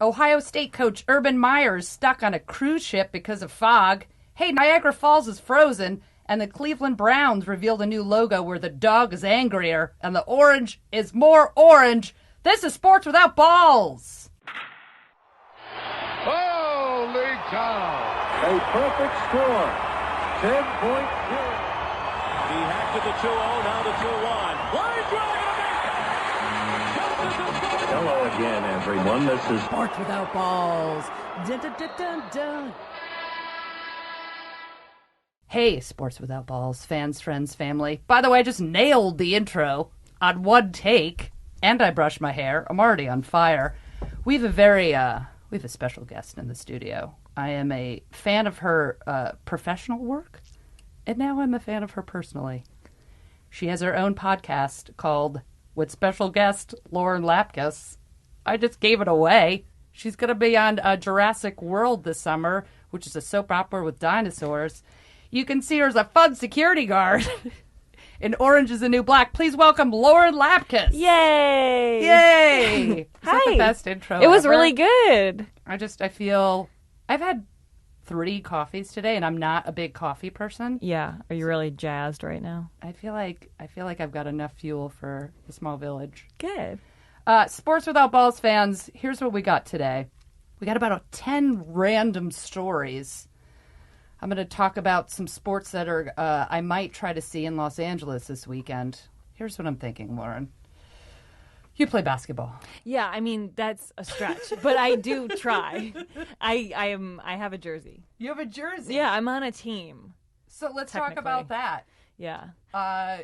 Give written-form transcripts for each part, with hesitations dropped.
Ohio State coach Urban Meyer is stuck on a cruise ship because of fog. Hey, Niagara Falls is frozen. And the Cleveland Browns revealed a new logo where the dog is angrier and the orange is more orange. This is Sports Without Balls. Holy cow! A perfect score. 10-point game. He hacked to the 2-0, now the 2-1. Line drive. Hello again, everyone. This is Sports Without Balls. Dun, dun, dun, dun, dun. Hey, Sports Without Balls, fans, friends, family. By the way, I just nailed the intro on one take, and I brushed my hair. I'm already on fire. We have a special guest in the studio. I am a fan of her professional work, and now I'm a fan of her personally. She has her own podcast called with special guest Lauren Lapkus. I just gave it away. She's going to be on Jurassic World this summer, which is a soap opera with dinosaurs. You can see her as a fun security guard in Orange is the New Black. Please welcome Lauren Lapkus. Yay! Yay! Hi. Is that the best intro It was ever? really good. I feel I've had 3 coffees today, and I'm not a big coffee person. Yeah. Are you really jazzed right now? I feel like I've got enough fuel for the small village. Good. Sports Without Balls fans, here's what we got today. We got about 10 random stories. I'm going to talk about some sports that are I might try to see in Los Angeles this weekend. Here's what I'm thinking, Lauren. You play basketball. Yeah, I mean, that's a stretch, but I do try. I have a jersey. You have a jersey? Yeah, I'm on a team. So let's talk about that. Yeah.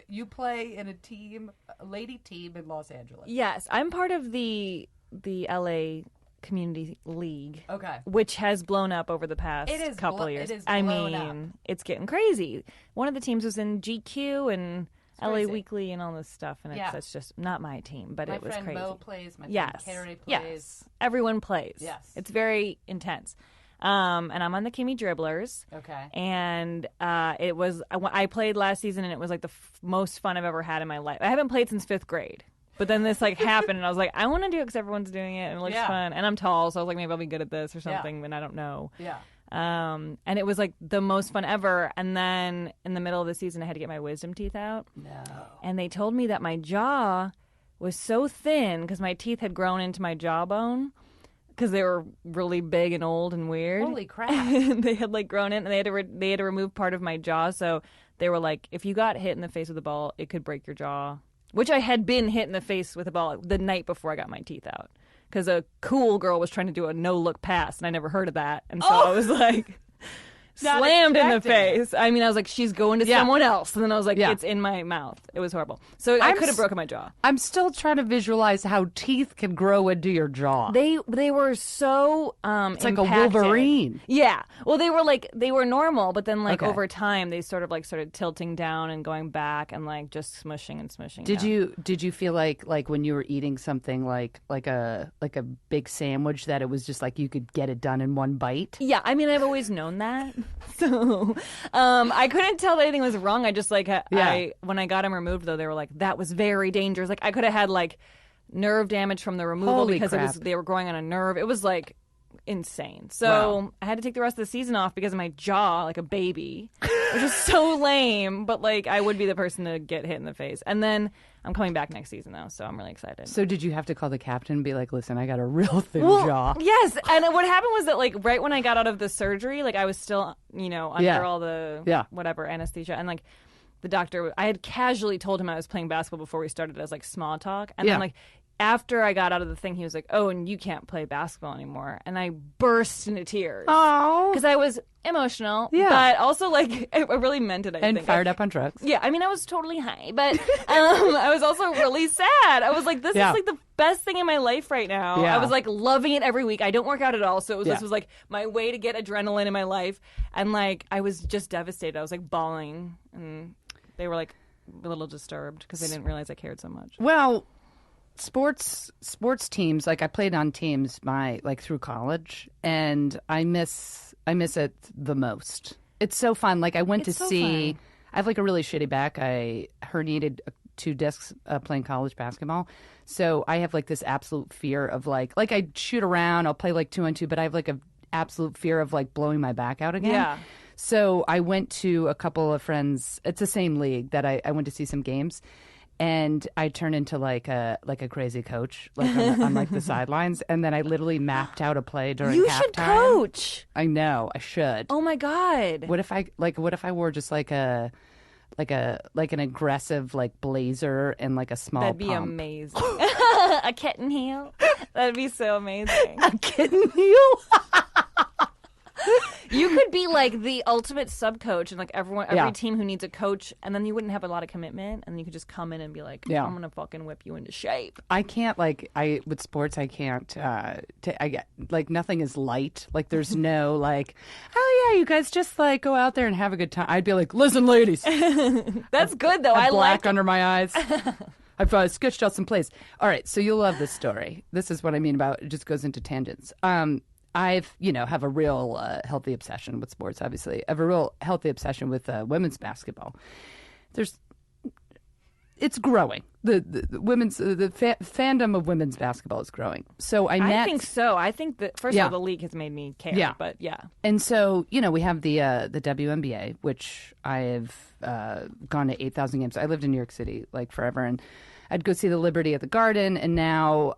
You play in a lady team in Los Angeles. Yes, I'm part of the LA Community League. Okay. Which has blown up over the past couple of years. It is I blown mean, it's getting crazy. One of the teams was in GQ and LA crazy. Weekly and all this stuff, and it's just not my team, but it was crazy. My friend Mo plays, my yes. friend Carrie plays. Yes. Everyone plays. Yes. It's very intense. And I'm on the Kimmy Dribblers. Okay. And I played last season, and it was like the most fun I've ever had in my life. I haven't played since 5th grade. But then this happened, and I was like, I want to do it because everyone's doing it, and it looks fun. And I'm tall, so I was like, maybe I'll be good at this or something, and I don't know. Yeah. And it was like the most fun ever. And then in the middle of the season, I had to get my wisdom teeth out. No. And they told me that my jaw was so thin because my teeth had grown into my jawbone because they were really big and old and weird. Holy crap. They had grown in, and they had to remove part of my jaw. So they were like, if you got hit in the face with a ball, it could break your jaw. Which I had been hit in the face with a ball the night before I got my teeth out. Because a cool girl was trying to do a no-look pass, and I never heard of that. And so I was like, slammed in the face. I mean, I was like, she's going to someone else. And then I was like, it's in my mouth. It was horrible. So I could have broken my jaw. I'm still trying to visualize how teeth can grow into your jaw. They were so it's like impacted. a Wolverine. Yeah. Well, they were normal, but then over time they sort of started tilting down and going back and just smushing and smushing. Did you feel like when you were eating something like a big sandwich that it was just like you could get it done in one bite? Yeah, I mean, I've always known that. So I couldn't tell that anything was wrong. I just when I got them removed, though, they were like, that was very dangerous. I could have had nerve damage from the removal. Holy because crap. they were growing on a nerve. It was insane. So I had to take the rest of the season off because of my jaw, like a baby, which is so lame. But I would be the person to get hit in the face. And then I'm coming back next season though, so I'm really excited. So did you have to call the captain and be like, listen, I got a real thin jaw? Yes. And what happened was that right when I got out of the surgery, I was still, under all the whatever anesthesia, and the doctor, I had casually told him I was playing basketball before we started as small talk, and then after I got out of the thing, he was like, oh, and you can't play basketball anymore. And I burst into tears. Oh. Because I was emotional. Yeah. But also, I really meant it, I think. And fired up on drugs. Yeah. I mean, I was totally high. But I was also really sad. I was like, this is the best thing in my life right now. Yeah. I was loving it every week. I don't work out at all. So this was my way to get adrenaline in my life. And I was just devastated. I was bawling. And they were a little disturbed because they didn't realize I cared so much. Well, sports teams, I played on teams through college, and I miss it the most. It's so fun. I went to see fun. I have a really shitty back. I herniated 2 discs playing college basketball. So I have like this absolute fear of like I shoot around, I'll play like 2-on-2, but I have like a absolute fear of like blowing my back out again. Yeah. So I went to a couple of friends. It's the same league that I went to see some games. And I turned into like a crazy coach, like on like the sidelines, and then I literally mapped out a play during halftime. You should coach. I know, I should. Oh my God! What if I wore just like an aggressive like blazer and like a small That'd be pump? amazing. A kitten heel. That'd be so amazing. A kitten heel. You could be like the ultimate sub coach and like every Yeah. team who needs a coach, and then you wouldn't have a lot of commitment, and you could just come in and be like, Yeah. I'm gonna fucking whip you into shape. I can't with sports. I can't. I get like nothing is light. Like there's no like, oh yeah, you guys just like go out there and have a good time. I'd be like, listen, ladies. That's good though. I I black like under my eyes. I've sketched out some plays. All right, so you'll love this story. This is what I mean about it just goes into tangents. I've, have a real healthy obsession with sports, obviously. I have a real healthy obsession with women's basketball. It's growing. The women's fandom of women's basketball is growing. So I think so. I think that first of Yeah. all, the league has made me care. Yeah. But yeah. And so, we have the WNBA, which I have gone to 8,000 games. I lived in New York City like forever, and I'd go see the Liberty at the Garden. And now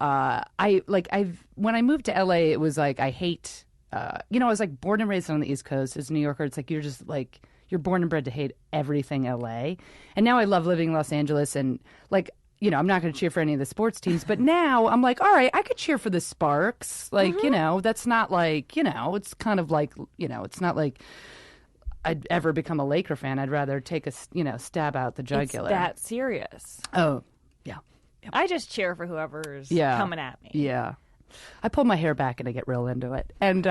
when I moved to LA, it was like I hate. I was like born and raised on the East Coast as a New Yorker. It's like you're just like you're born and bred to hate everything LA. And now I love living in Los Angeles, and like. I'm not going to cheer for any of the sports teams, but now I'm like, all right, I could cheer for the Sparks. Like, that's not like, it's kind of like, it's not like I'd ever become a Laker fan. I'd rather take a, stab out the jugular. It's that serious. Oh, yeah. I just cheer for whoever's Yeah. coming at me. Yeah. I pull my hair back and I get real into it. And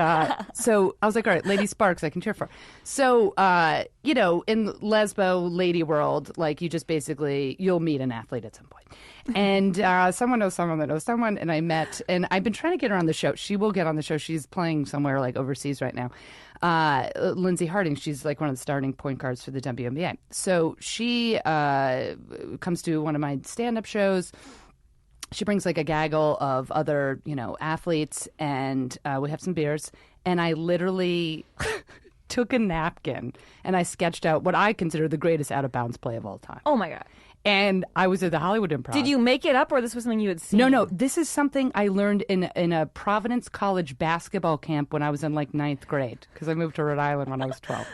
so I was like, all right, Lady Sparks, I can cheer for. So, in Lesbo lady world, like you just basically, you'll meet an athlete at some point. And someone knows someone that knows someone. And I met, and I've been trying to get her on the show. She will get on the show. She's playing somewhere like overseas right now. Lindsay Harding, she's like one of the starting point guards for the WNBA. So she comes to one of my stand-up shows. She brings like a gaggle of other, athletes, and we have some beers. And I literally took a napkin and I sketched out what I consider the greatest out-of-bounds play of all time. Oh my God. And I was at the Hollywood Improv. Did you make it up, or this was something you had seen? No. This is something I learned in a Providence College basketball camp when I was in like 9th grade, because I moved to Rhode Island when I was 12.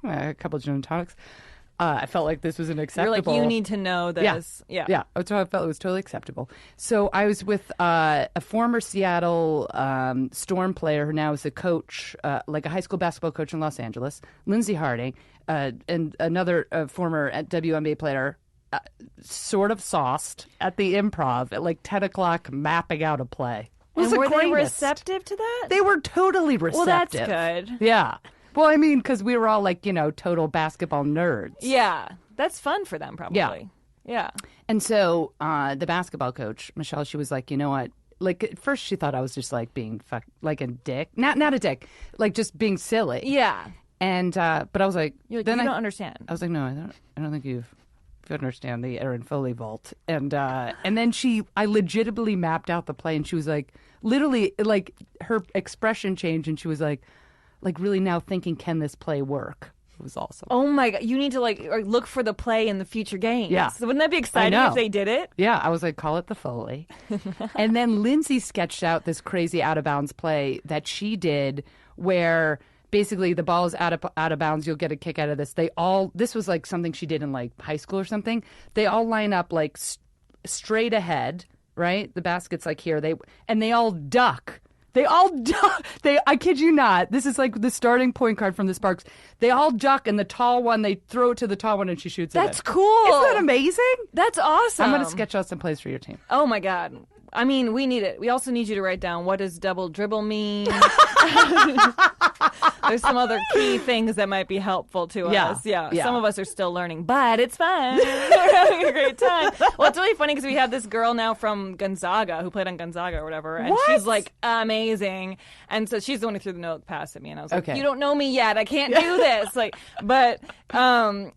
A couple of gin and tonics. I felt like this was an acceptable. You're like, you need to know this. Yeah. So I felt it was totally acceptable. So I was with a former Seattle Storm player who now is a coach, like a high school basketball coach in Los Angeles, Lindsay Harding, and another former WNBA player, sort of sauced at the Improv at like 10 o'clock, mapping out a play. And were they receptive to that? They were totally receptive. Well, that's good. Yeah. Well, I mean, because we were all like, total basketball nerds. Yeah. That's fun for them, probably. Yeah. And so the basketball coach, Michelle, she was like, you know what? Like, at first she thought I was just like being like a dick. Not a dick. Like, just being silly. Yeah. And, but I was like, You don't understand. I was like, no, I don't think you understand the Erin Foley vault. And then I legitimately mapped out the play, and she was like, literally, like, her expression changed, and she was like really now thinking, can this play work? It was awesome. Oh my God. You need to look for the play in the future games. Yeah. So wouldn't that be exciting if they did it? Yeah. I was like, call it the Foley. And then Lindsay sketched out this crazy out of bounds play that she did where basically the ball is out of bounds. You'll get a kick out of this. This was like something she did in like high school or something. They all line up like straight ahead, right? The basket's like here. They all duck. I kid you not. This is like the starting point guard from the Sparks. They all duck, and the tall one, they throw it to the tall one, and she shoots it. That's cool. Isn't that amazing? That's awesome. I'm going to sketch out some plays for your team. Oh my God. I mean, we need it. We also need you to write down, what does double dribble mean? There's some other key things that might be helpful to us. Yeah. Some of us are still learning, but it's fun. We're having a great time. Well, it's really funny because we have this girl now from Gonzaga who played on Gonzaga or whatever, and she's like amazing. And so she's the one who threw the note pass at me, and I was like, "You don't know me yet. I can't do this." But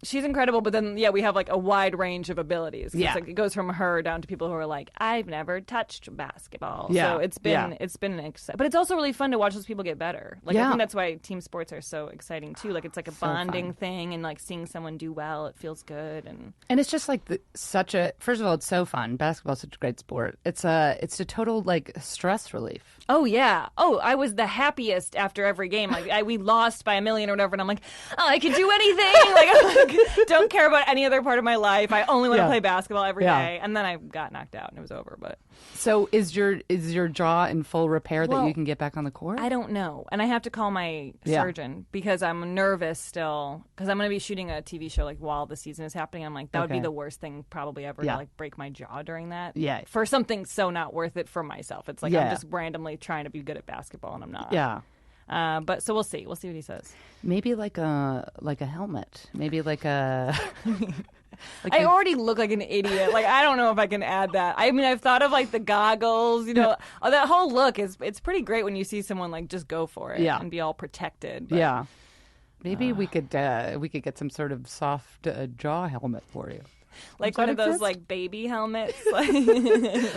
she's incredible. But then, we have like a wide range of abilities. Yeah, it's like, it goes from her down to people who are like, "I've never touched basketball." Yeah, so it's been an exciting. But it's also really fun to watch those people get better. I think that's why team sports are so exciting too. Like, it's like a bonding thing, and like seeing someone do well, it feels good. And it's just like first of all, it's so fun. Basketball's such a great sport. It's a total like stress relief. Oh yeah. Oh, I was the happiest after every game. Like we lost by 1 million or whatever, and I'm like, oh, I can do anything. Like, don't care about any other part of my life. I only want to play basketball every day. And then I got knocked out and it was over. But so is your jaw in full repair that you can get back on the court? I don't know, and I have to call my surgeon because I'm nervous still because I'm going to be shooting a TV show like while the season is happening. I'm like, that would be the worst thing probably ever to like break my jaw during that. Yeah, for something so not worth it for myself. It's like I'm just randomly trying to be good at basketball and I'm not. Yeah. But so we'll see. We'll see what he says. Maybe like a helmet. Maybe like a. I already look like an idiot. Like, I don't know if I can add that. I mean, I've thought of like the goggles. That whole look it's pretty great when you see someone like just go for it and be all protected. But, yeah. Maybe we could get some sort of soft jaw helmet for you. Like one of those like baby helmets,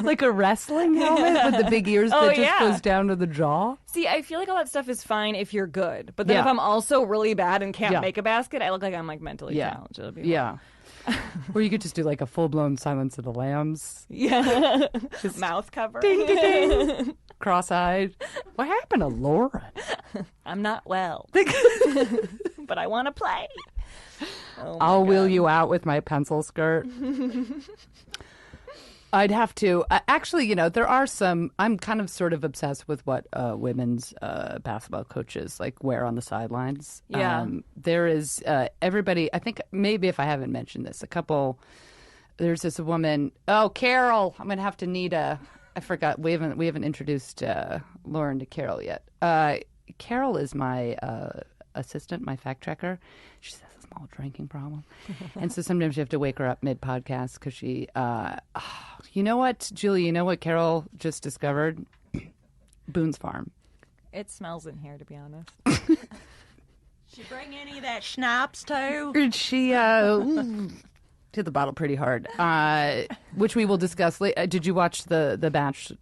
like a wrestling helmet with the big ears that just goes down to the jaw. See, I feel like all that stuff is fine if you're good, but then if I'm also really bad and can't make a basket, I look like I'm like mentally challenged. It'll be or you could just do like a full-blown Silence of the Lambs. Yeah, just mouth cover. Ding, ding, ding. Cross-eyed. What happened to Lauren? I'm not well, but I want to play. I'll wheel you out with my pencil skirt. I'd have to. Actually, there are some. I'm kind of sort of obsessed with what women's basketball coaches like wear on the sidelines. Yeah. There is everybody. I think maybe if I haven't mentioned this, there's this woman. Oh, Carol. I'm gonna have to need a. I forgot. We haven't introduced Lauren to Carol yet. Carol is my assistant, my fact checker. She has a small drinking problem. And so sometimes you have to wake her up mid-podcast because she, you know what, Julie, you know what Carol just discovered? Boone's Farm. It smells in here, to be honest. She bring any of that schnapps too? She, hit the bottle pretty hard, which we will discuss later. Did you watch the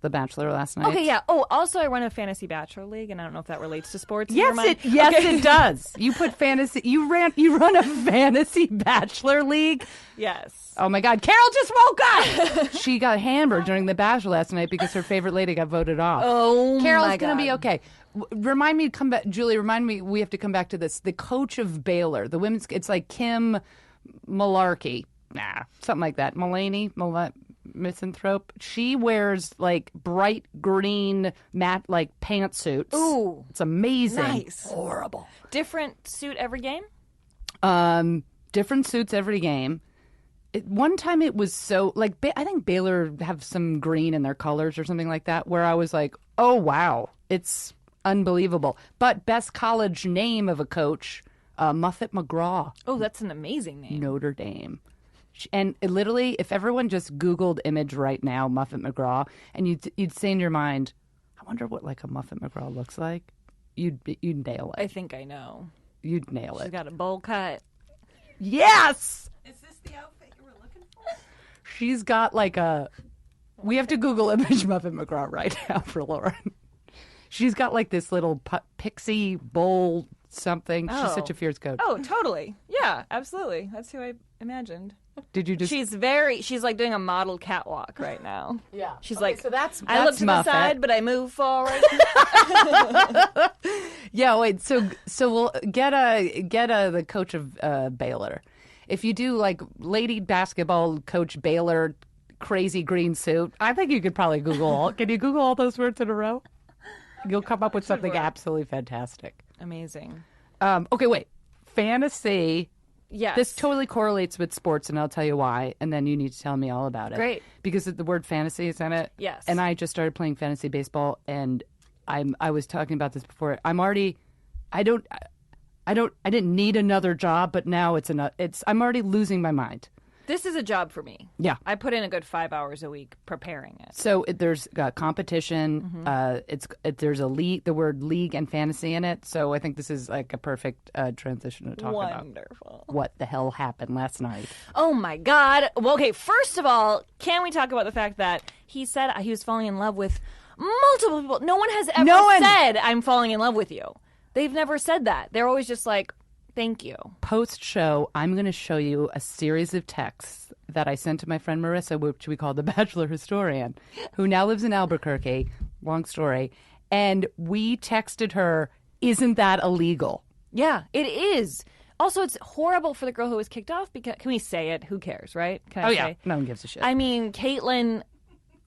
Bachelor last night? Okay, yeah. Oh, also I run a fantasy bachelor league, and I don't know if that relates to sports. Yes, it does. You put fantasy. You run a fantasy bachelor league. Yes. Oh my God, Carol just woke up. She got hammered during the Bachelor last night because her favorite lady got voted off. Oh, Carol's gonna be okay. Remind me to come back, Julie. Remind me. We have to come back to this. The coach of Baylor, the women's. It's like Kim Malarkey. Something like that. Misanthrope. She wears like bright green matte like pantsuits. Ooh, it's amazing. Nice. Horrible. Different suit every game. Different suits every game. One time it was so like I think Baylor have some green in their colors or something like that. Where I was like, oh wow, it's unbelievable. But best college name of a coach, Muffet McGraw. Oh, that's an amazing name. Notre Dame. And literally, if everyone just Googled image right now, Muffet McGraw, and you'd say in your mind, I wonder what like a Muffet McGraw looks like, you'd nail it. I think I know. You'd nail it. She's got a bowl cut. Yes! Is this the outfit you were looking for? She's got like a... We have to Google image Muffet McGraw right now for Lauren. She's got like this little pixie bowl something. She's such a fierce coach. Oh, totally. Yeah, absolutely. That's who I imagined. Did you just? She's like doing a model catwalk right now. Yeah. She's like, so that's I look to Muffet. the side, but I move forward. Yeah. Wait. So we'll get the coach of Baylor. If you do like lady basketball coach Baylor crazy green suit, I think you could probably Google. Can you Google all those words in a row? You'll come up with something absolutely fantastic. Amazing. Okay. Wait. Fantasy. Yes. This totally correlates with sports, and I'll tell you why, and then you need to tell me all about it. Great. Because the word fantasy is in it. Yes. And I just started playing fantasy baseball, and I was talking about this before. I'm already I didn't need another job, but now I'm already losing my mind. This is a job for me. Yeah. I put in a good 5 hours a week preparing it. So there's competition. There's the word league and fantasy in it. So I think this is like a perfect transition to talk about Wonderful. what the hell happened last night. Oh my God. Well, okay, first of all, can we talk about the fact that he said he was falling in love with multiple people? No one has ever said, I'm falling in love with you. They've never said that. They're always just like, thank you. Post-show, I'm going to show you a series of texts that I sent to my friend Marissa, which we call the Bachelor Historian, who now lives in Albuquerque. Long story. And we texted her, isn't that illegal? Yeah, it is. Also, it's horrible for the girl who was kicked off because, can we say it? Who cares, right? Can I say? Yeah. No one gives a shit. I mean, Caitlyn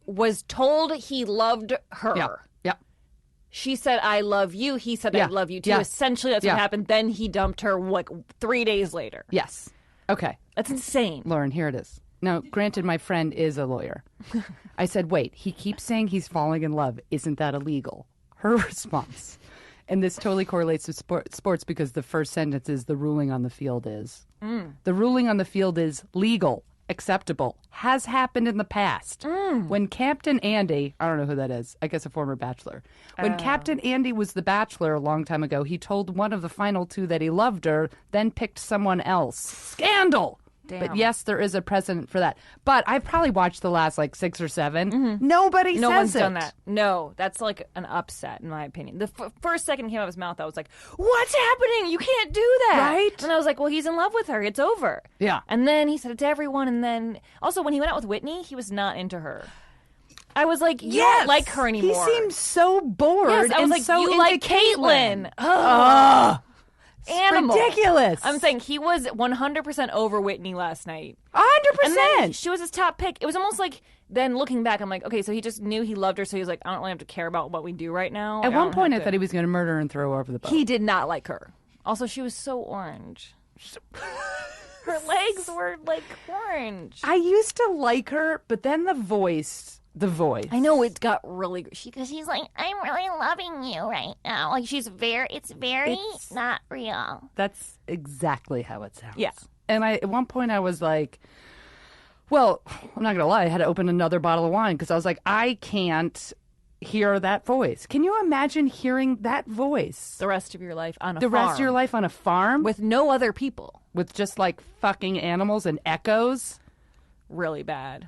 was told he loved her. Yeah. She said, I love you. He said, I love you too. Yeah. Essentially, that's what happened. Then he dumped her, 3 days later. Yes. Okay. That's insane. Lauren, here it is. Now, granted, my friend is a lawyer. I said, wait, he keeps saying he's falling in love. Isn't that illegal? Her response, and this totally correlates to sports because the first sentence is the ruling on the field is. The ruling on the field is legal, acceptable, has happened in the past. When Captain Andy, I don't know who that is, I guess a former bachelor. When Captain Andy was the bachelor a long time ago, he told one of the final two that he loved her, then picked someone else. Scandal! Damn. But yes, there is a precedent for that. But I've probably watched the last 6 or 7. Nobody says No one's it. done that. No, that's like an upset in my opinion. The first second it came out of his mouth, I was like, what's happening? You can't do that. Right? And I was like, well, he's in love with her. It's over. Yeah. And then he said it to everyone. And then also when he went out with Whitney, he was not into her. I was like, you don't like her anymore. He seems so bored. Yes, I was and like, so you into like Caitlyn. Ugh. Animal. Ridiculous. I'm saying he was 100% over Whitney last night. 100%. And then she was his top pick. It was almost like, then looking back, I'm like, okay, so he just knew he loved her, so he was like, I don't really have to care about what we do right now. At one point, I thought he was going to murder her and throw her over the boat. He did not like her. Also, she was so orange. Her legs were like orange. I used to like her, but then the voice. I know it got really. Because she's like, I'm really loving you right now. Like it's very not real. That's exactly how it sounds. Yeah. And at one point I was like, well, I'm not going to lie. I had to open another bottle of wine because I was like, I can't hear that voice. Can you imagine hearing that voice? The rest of your life on a The farm. rest of your life on a farm? With no other people. With just fucking animals and echoes? Really bad.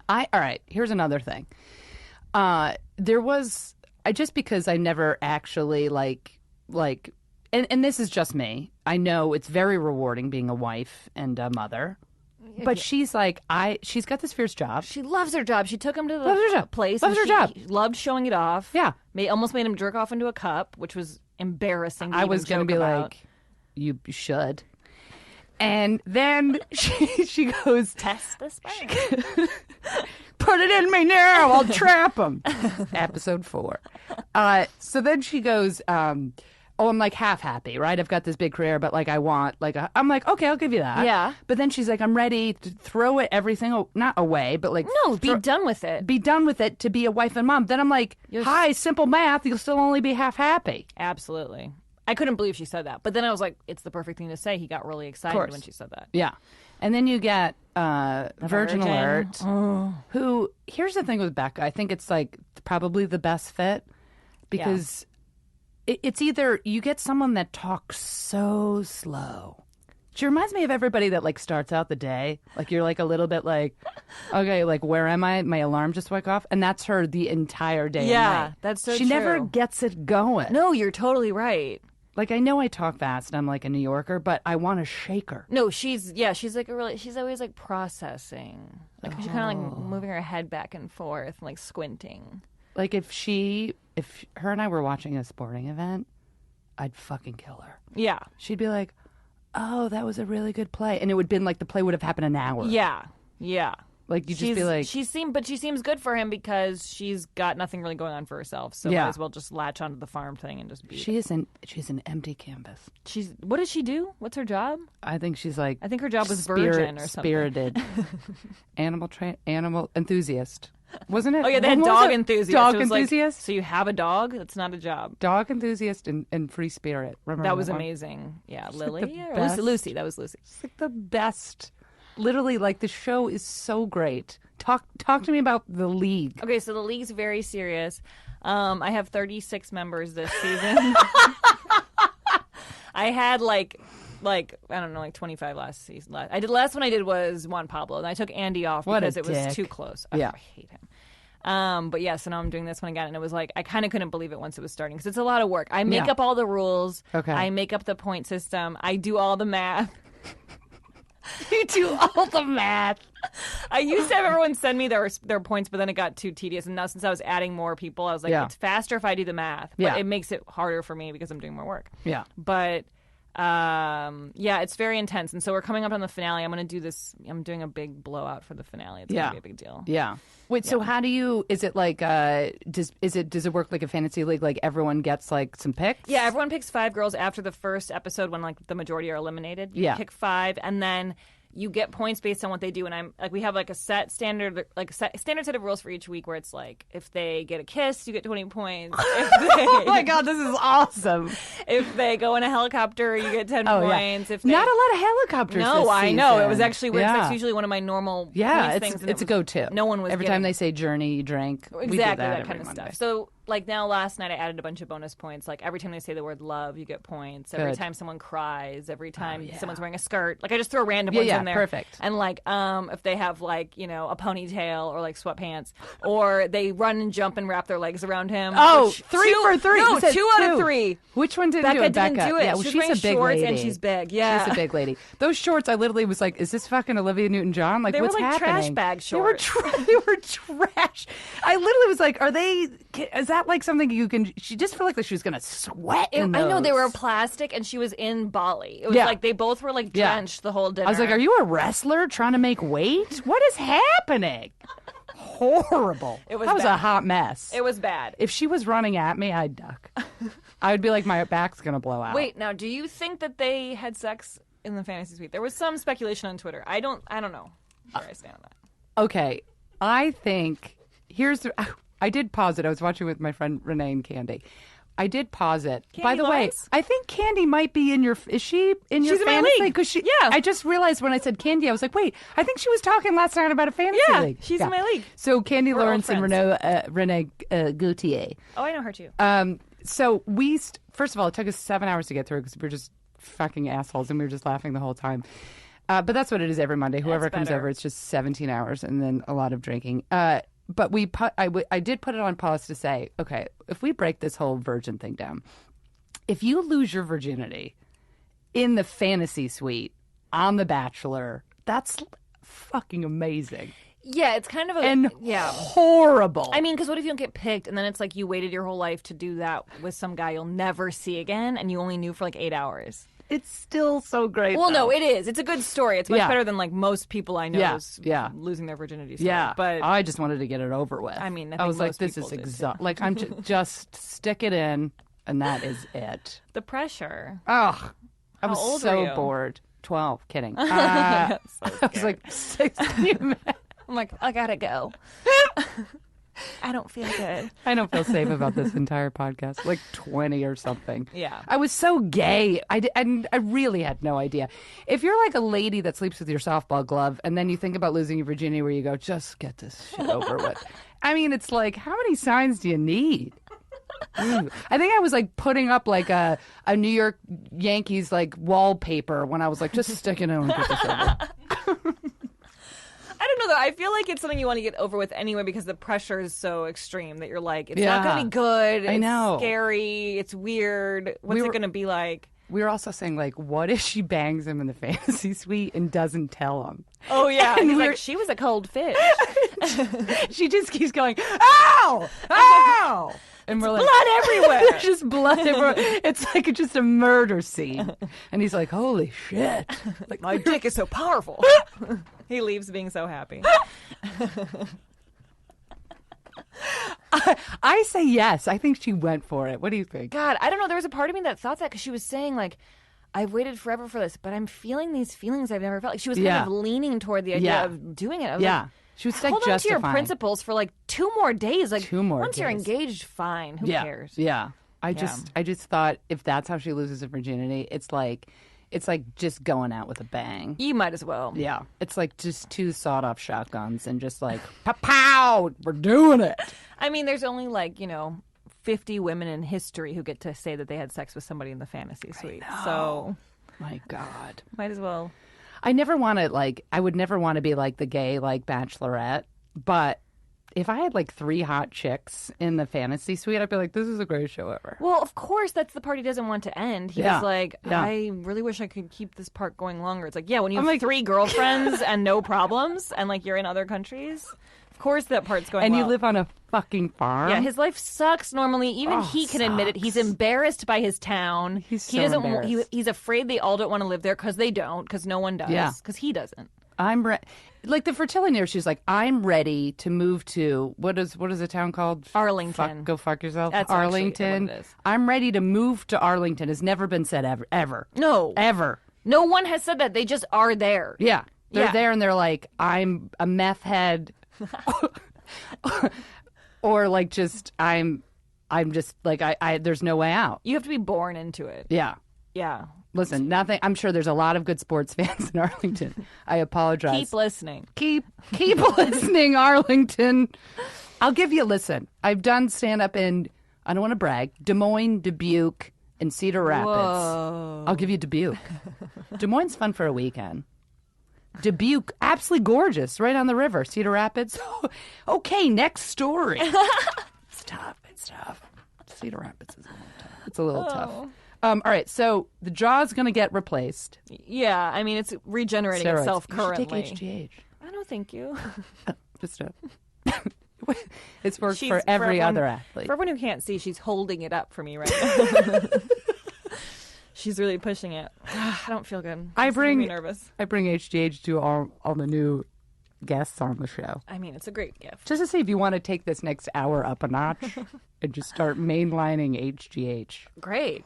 All right, here's another thing. There was, just because I never actually and this is just me. I know it's very rewarding being a wife and a mother. But she's she's got this fierce job. She loves her job. She took him to Loves her the job. place. Loves and her job. She loved showing it off. Yeah. Almost made him jerk off into a cup, which was embarrassing. I was going to be like, you should. And then she goes, test the sperm. put it in me now. I'll trap him. Episode 4. So then she goes, I'm half happy, right? I've got this big career, but I want, I'm like, okay, I'll give you that. Yeah. But then she's like, I'm ready to throw everything, not away, but no, be done with it. Be done with it to be a wife and mom. Then I'm like, hi, simple math. You'll still only be half happy. Absolutely. I couldn't believe she said that. But then I was like, it's the perfect thing to say. He got really excited when she said that. Yeah. And then you get Virgin Alert, who, here's the thing with Becca. I think it's probably the best fit because it's either you get someone that talks so slow. She reminds me of everybody that starts out the day. You're a little bit okay, where am I? My alarm just went off. And that's her the entire day. Yeah, that's so She true. never gets it going. No, you're totally right. I know I talk fast and I'm a New Yorker, but I want to shake her. No, she's she's always processing. She's kind of moving her head back and forth, squinting. If her and I were watching a sporting event, I'd fucking kill her. Yeah. She'd be like, oh, that was a really good play. And it would have been the play would have happened an hour. Yeah. Yeah. You'd just be like... But she seems good for him because she's got nothing really going on for herself. So might as well just latch onto the farm thing and just be... She's an empty canvas. What does she do? What's her job? I think she's I think her job was virgin or something. Spirited. Animal enthusiast. wasn't it? Oh yeah, they had What was dog it? enthusiast. Dog It was like, enthusiast. so you have a dog? It's not a job. Dog enthusiast and free spirit. Remember That was one? amazing. Yeah, It's Lily. like the Yeah, best. Lucy. That was Lucy. It's like the best. Literally, like the show is so great. Talk to me about the league. Okay, so the league's very serious. I have 36 members this season. I had like I don't know, like 25 last season. The last one I did was Juan Pablo, and I took Andy off What a because it was dick. too close. Yeah. I hate him. But yeah, so now I'm doing this one again, and it was like I kind of couldn't believe it once it was starting because it's a lot of work. I make Yeah. up all the rules. Okay. I make up the point system. I do all the math. You do all the math. I used to have everyone send me their points, but then it got too tedious. And now since I was adding more people, I was like, Yeah. it's faster if I do the math. But Yeah. it makes it harder for me because I'm doing more work. Yeah. But yeah, it's very intense. And so we're coming up on the finale. I'm going to do this. I'm doing a big blowout for the finale. It's Yeah. going to be a big deal. Yeah. Wait, so how do you, is it like, does it work like a fantasy league? Like everyone gets like some picks? Yeah, everyone picks 5 girls after the first episode when like the majority are eliminated. You Yeah. pick 5, and then you get points based on what they do. And I'm like, we have like a standard set of rules for each week where it's like, if they get a kiss, you get 20 points. Oh my God, this is awesome. If they go in a helicopter, you get 10 Oh, points. yeah. If they... Not a lot of helicopters No, this I know. It season. was actually weird. Yeah. That's usually one of my normal Yeah, points it's, things. and it's a it was- go-to. No one was Every getting time they say journey, you drink. We do exactly that that every kind of Monday. stuff. So like now last night I added a bunch of bonus points. Like every time they say the word love, you get points. Every Good. time someone cries, every time yeah. someone's wearing a skirt. Like I just throw random ones yeah, in there. perfect. And like if they have like, you know, a ponytail or like sweatpants, or they run and jump and wrap their legs around him. Oh, which- 3 for 3. No, You said 2 out of 3. Which one didn't Becca do it? didn't Becca. do it. Yeah, well, She's she's wearing a big shorts lady. and she's big. Yeah. She's a big lady. Those shorts, I literally was like, is this fucking Olivia Newton-John? Like, They were what's like trash happening? bag They were, shorts. they were trash. I literally was like, is that like something you can, she just felt like she was going to sweat in I know they were those. plastic, and she was in Bali. It was Yeah. like they both were like Yeah. drenched the whole dinner. I was like, are you a wrestler trying to make weight? What is happening? Horrible. It was that was a bad. hot mess. It was bad. If she was running at me, I'd duck. I would be like, my back's going to blow out. Wait, now, do you think that they had sex in the fantasy suite? There was some speculation on Twitter. I don't know where I stand on that. Okay, I think I did pause it. I was watching with my friend Renee and Candy. I did pause it. By Candy the Lawrence? way, I think Candy might be in your. Is she in your She's in my fantasy? league. Because she. Yeah. I just realized when I said Candy, I was like, wait. I think she was talking last night about a fantasy Yeah, league. she's in my league. So Candy We're old Lawrence and Renee Gautier. Oh, I know her too. So we first of all, it took us 7 hours to get through because we were just fucking assholes and we were just laughing the whole time. But that's what it is every Monday. Whoever comes better. over, it's just 17 hours and then a lot of drinking. But I did put it on pause to say, okay, if we break this whole virgin thing down, if you lose your virginity in the fantasy suite on The Bachelor, that's fucking amazing Yeah, it's kind of a and yeah. horrible. I mean, because what if you don't get picked, and then it's like you waited your whole life to do that with some guy you'll never see again, and you only knew for like 8 hours. it's still so great. Well, though. no, it is. It's a good story. It's much Yeah. better than like most people I know Yeah. losing their virginity. Story. Yeah, but I just wanted to get it over with. I mean, I I think was like, most this people is did, exhausting. Like, I'm just stick it in, and that is it. the pressure. Ugh, I was old so were you? bored. 12, kidding. I was like 16. I'm like, I gotta go. I don't feel good. I don't feel safe about this entire podcast. Like 20 or something. Yeah. I was so gay. I really had no idea. If you're like a lady that sleeps with your softball glove and then you think about losing your virginity where you go, just get this shit over with. I mean, it's like, how many signs do you need? Ooh. I think I was like putting up like a New York Yankees like wallpaper when I was like, just stick it in and get this over. I don't know though. I feel like it's something you want to get over with anyway because the pressure is so extreme that you're like, it's not going to be good. I know. It's scary. It's weird. What's it going to be like? We were also saying like, what if she bangs him in the fantasy suite and doesn't tell him? Oh yeah. And He's we're- like, she was a cold fish. She just keeps going, ow, ow. And we're like, blood everywhere. There's just blood everywhere. It's like just a murder scene. And he's like, holy shit. Like, My dick is so powerful. He leaves being so happy. I say yes. I think she went for it. What do you think? God, I don't know. There was a part of me that thought that because she was saying like, I've waited forever for this, but I'm feeling these feelings I've never felt. Like she was kind Yeah. of leaning toward the idea Yeah. of doing it. I was Yeah. like, She was like hold on to your justifying. principles for like 2 more days. Like 2 more once you're days. engaged, fine. Who cares? Yeah. I just thought if that's how she loses her virginity, it's like just going out with a bang. You might as well. Yeah. It's like just 2 sawed-off shotguns and just like, pow, we're doing it. I mean, there's only like, 50 women in history who get to say that they had sex with somebody in the fantasy suite. So, My God. might as well. I would never want to be like the gay, like, Bachelorette, but if I had like 3 hot chicks in the fantasy suite, I'd be like, this is the greatest show ever. Well, of course, that's the part he doesn't want to end. He was like, I really wish I could keep this part going longer. It's like, yeah, when you have 3 girlfriends and no problems and like you're in other countries, of course that part's going And well. you live on a fucking farm. Yeah, his life sucks normally. Even he can admit it. He's embarrassed by his town. He's so he doesn't. embarrassed. He's afraid they all don't want to live there because they don't. Because no one does. Yeah. Because he doesn't. Like the fertility nurse, she's like, I'm ready to move to what is the town called? Arlington. Go fuck yourself. That's actually Arlington. what it is. I'm ready to move to Arlington. Has never been said ever. No. Ever. No one has said that. They just are there. Yeah. They're Yeah. there and they're like, I'm a meth head. Or like just I'm just like I there's no way out. You have to be born into it. Yeah. Yeah. Listen, nothing. I'm sure there's a lot of good sports fans in Arlington. I apologize. Keep listening. Keep listening, Arlington. I'll give you a listen. I've done stand up in, I don't want to brag, Des Moines, Dubuque, and Cedar Rapids. Whoa. I'll give you Dubuque. Des Moines fun for a weekend. Dubuque, absolutely gorgeous, right on the river. Cedar Rapids. Okay, next story. It's tough. Cedar Rapids is a little tough. All right, so the jaw's going to get replaced. Yeah, I mean, it's regenerating Steroids. itself You should currently. take HGH. I don't think you. Just it's worked She's- for every everyone- other athlete. For everyone who can't see, she's holding it up for me right now. She's really pushing it. I don't feel good. This is making me nervous. I bring HGH to all the new guests on the show. I mean, it's a great gift. Just to see if you want to take this next hour up a notch and just start mainlining HGH. Great.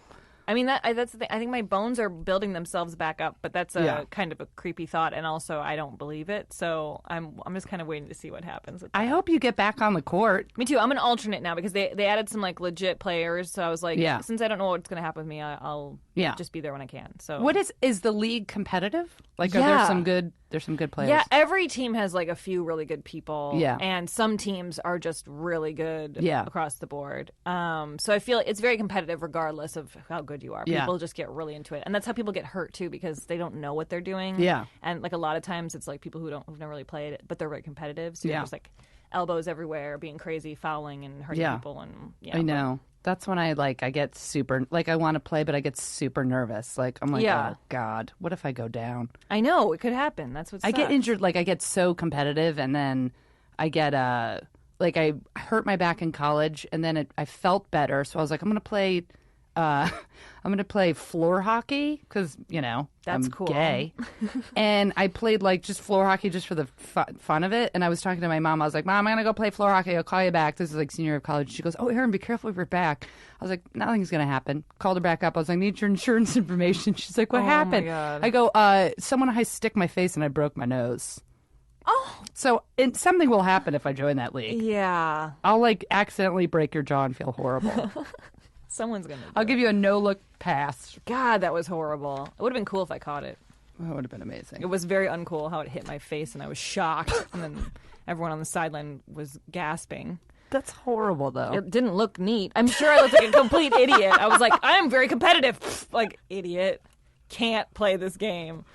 I mean, that's the thing. I think my bones are building themselves back up, but that's a kind of a creepy thought, and also I don't believe it. So I'm just kind of waiting to see what happens. With that. I hope you get back on the court. Me too. I'm an alternate now because they added some like legit players. So I was like, since I don't know what's going to happen with me, I'll just be there when I can. So what is the league competitive? Like, are there some good? There's some good players. Yeah, every team has like a few really good people. Yeah, and some teams are just really good. Yeah. Across the board. So I feel it's very competitive regardless of how good you are. People just get really into it, and that's how people get hurt too because they don't know what they're doing. Yeah, and like a lot of times it's like people who've never really played it, but they're very competitive. So you're just like elbows everywhere, being crazy, fouling, and hurting people. And I know. That's when I get super, like, I want to play, but I get super nervous. Like, I'm like, oh, God, what if I go down? I know. It could happen. That's what I get injured. Like, I get so competitive, and then I get, like, I hurt my back in college, and then I felt better. So I was like, I'm going to play floor hockey because, that's I'm cool. gay. And I played like just floor hockey just for the fun of it. And I was talking to my mom. I was like, Mom, I'm going to go play floor hockey. I'll call you back. This is like senior year of college. She goes, oh, Erin, be careful with your back. I was like, nothing's going to happen. Called her back up. I was like, need your insurance information. She's like, what happened? My God. I go, someone I stick my face and I broke my nose. Oh. So something will happen if I join that league. Yeah. I'll like accidentally break your jaw and feel horrible. Someone's going to I'll give you a no-look pass. God, that was horrible. It would have been cool if I caught it. That would have been amazing. It was very uncool how it hit my face, and I was shocked. And then everyone on the sideline was gasping. That's horrible, though. It didn't look neat. I'm sure I looked like a complete idiot. I was like, I'm very competitive. Like, idiot. Can't play this game.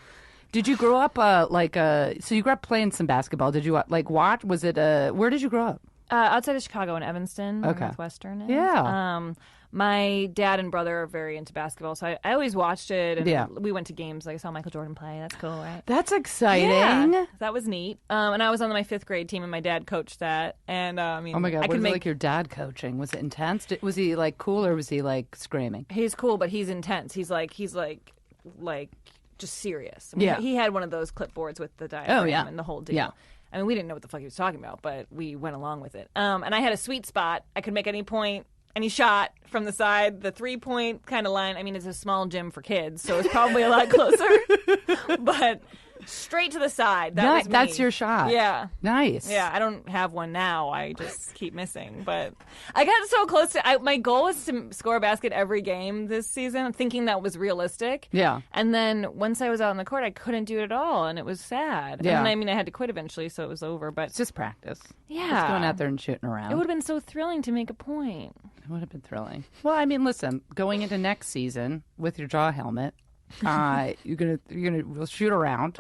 Did you grow up so you grew up playing some basketball. Did you like watch? Was it where did you grow up? Outside of Chicago in Evanston, where Northwestern is. Yeah. My dad and brother are very into basketball, so I always watched it. And we went to games. Like I saw Michael Jordan play. That's cool, right? That's exciting. Yeah, that was neat. And I was on my 5th grade team, and my dad coached that. And I mean, oh my God, I what could was it like your dad coaching? Was it intense? Was he like cool or was he like screaming? He's cool, but he's intense. He's like just serious. I mean, he had one of those clipboards with the diagram and the whole deal. Yeah. I mean, we didn't know what the fuck he was talking about, but we went along with it. And I had a sweet spot. I could make any point, any shot from the side, the 3-point kind of line. I mean, it's a small gym for kids, so it's probably a lot closer. But straight to the side. That was me. That's your shot. Yeah. Nice. Yeah, I don't have one now. I just keep missing. But I got so close to... my goal was to score a basket every game this season, thinking that was realistic. Yeah. And then once I was out on the court, I couldn't do it at all, and it was sad. Yeah. And I mean, I had to quit eventually, so it was over. But It's just practice. Yeah. Just going out there and shooting around. it would have been so thrilling to make a point. It would have been thrilling. Well, I mean, listen, going into next season with your jaw helmet, we'll shoot around.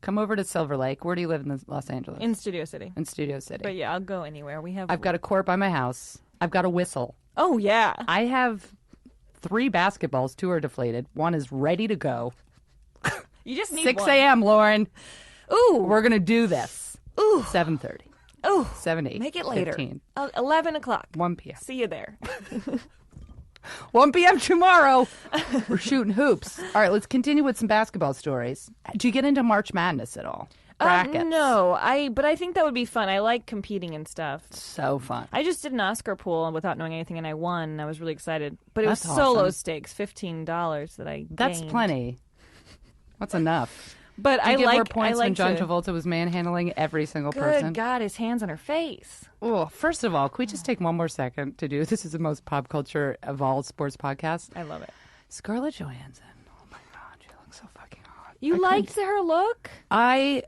Come over to Silver Lake. Where do you live in Los Angeles? In Studio City. In Studio City. But yeah, I'll go anywhere. I've got a court by my house. I've got a whistle. Oh, yeah. I have 3 basketballs. 2 are deflated. 1 is ready to go. You just need 6 one. a.m., Lauren. Ooh. We're going to do this. Ooh. 7:30. Ooh. 7, 8. Make it later. 15. 11 o'clock. 1 p.m. See you there. 1 p.m. tomorrow. We're shooting hoops. All right, let's continue with some basketball stories. Do you get into March Madness at all? Brackets. No, but I think that would be fun. I like competing and stuff. So fun. I just did an Oscar pool without knowing anything, and I won. And I was really excited. But it was That's so low awesome. stakes, $15 that I That's gained. plenty. That's enough. But Do you I get like more points I when like John to, Travolta was manhandling every single Good person? God, his hands on her face. Oh, first of all, can we just take one more second to do this? Is the most pop culture of all sports podcasts. I love it. Scarlett Johansson. Oh my God, she looks so fucking hot. You liked her look? I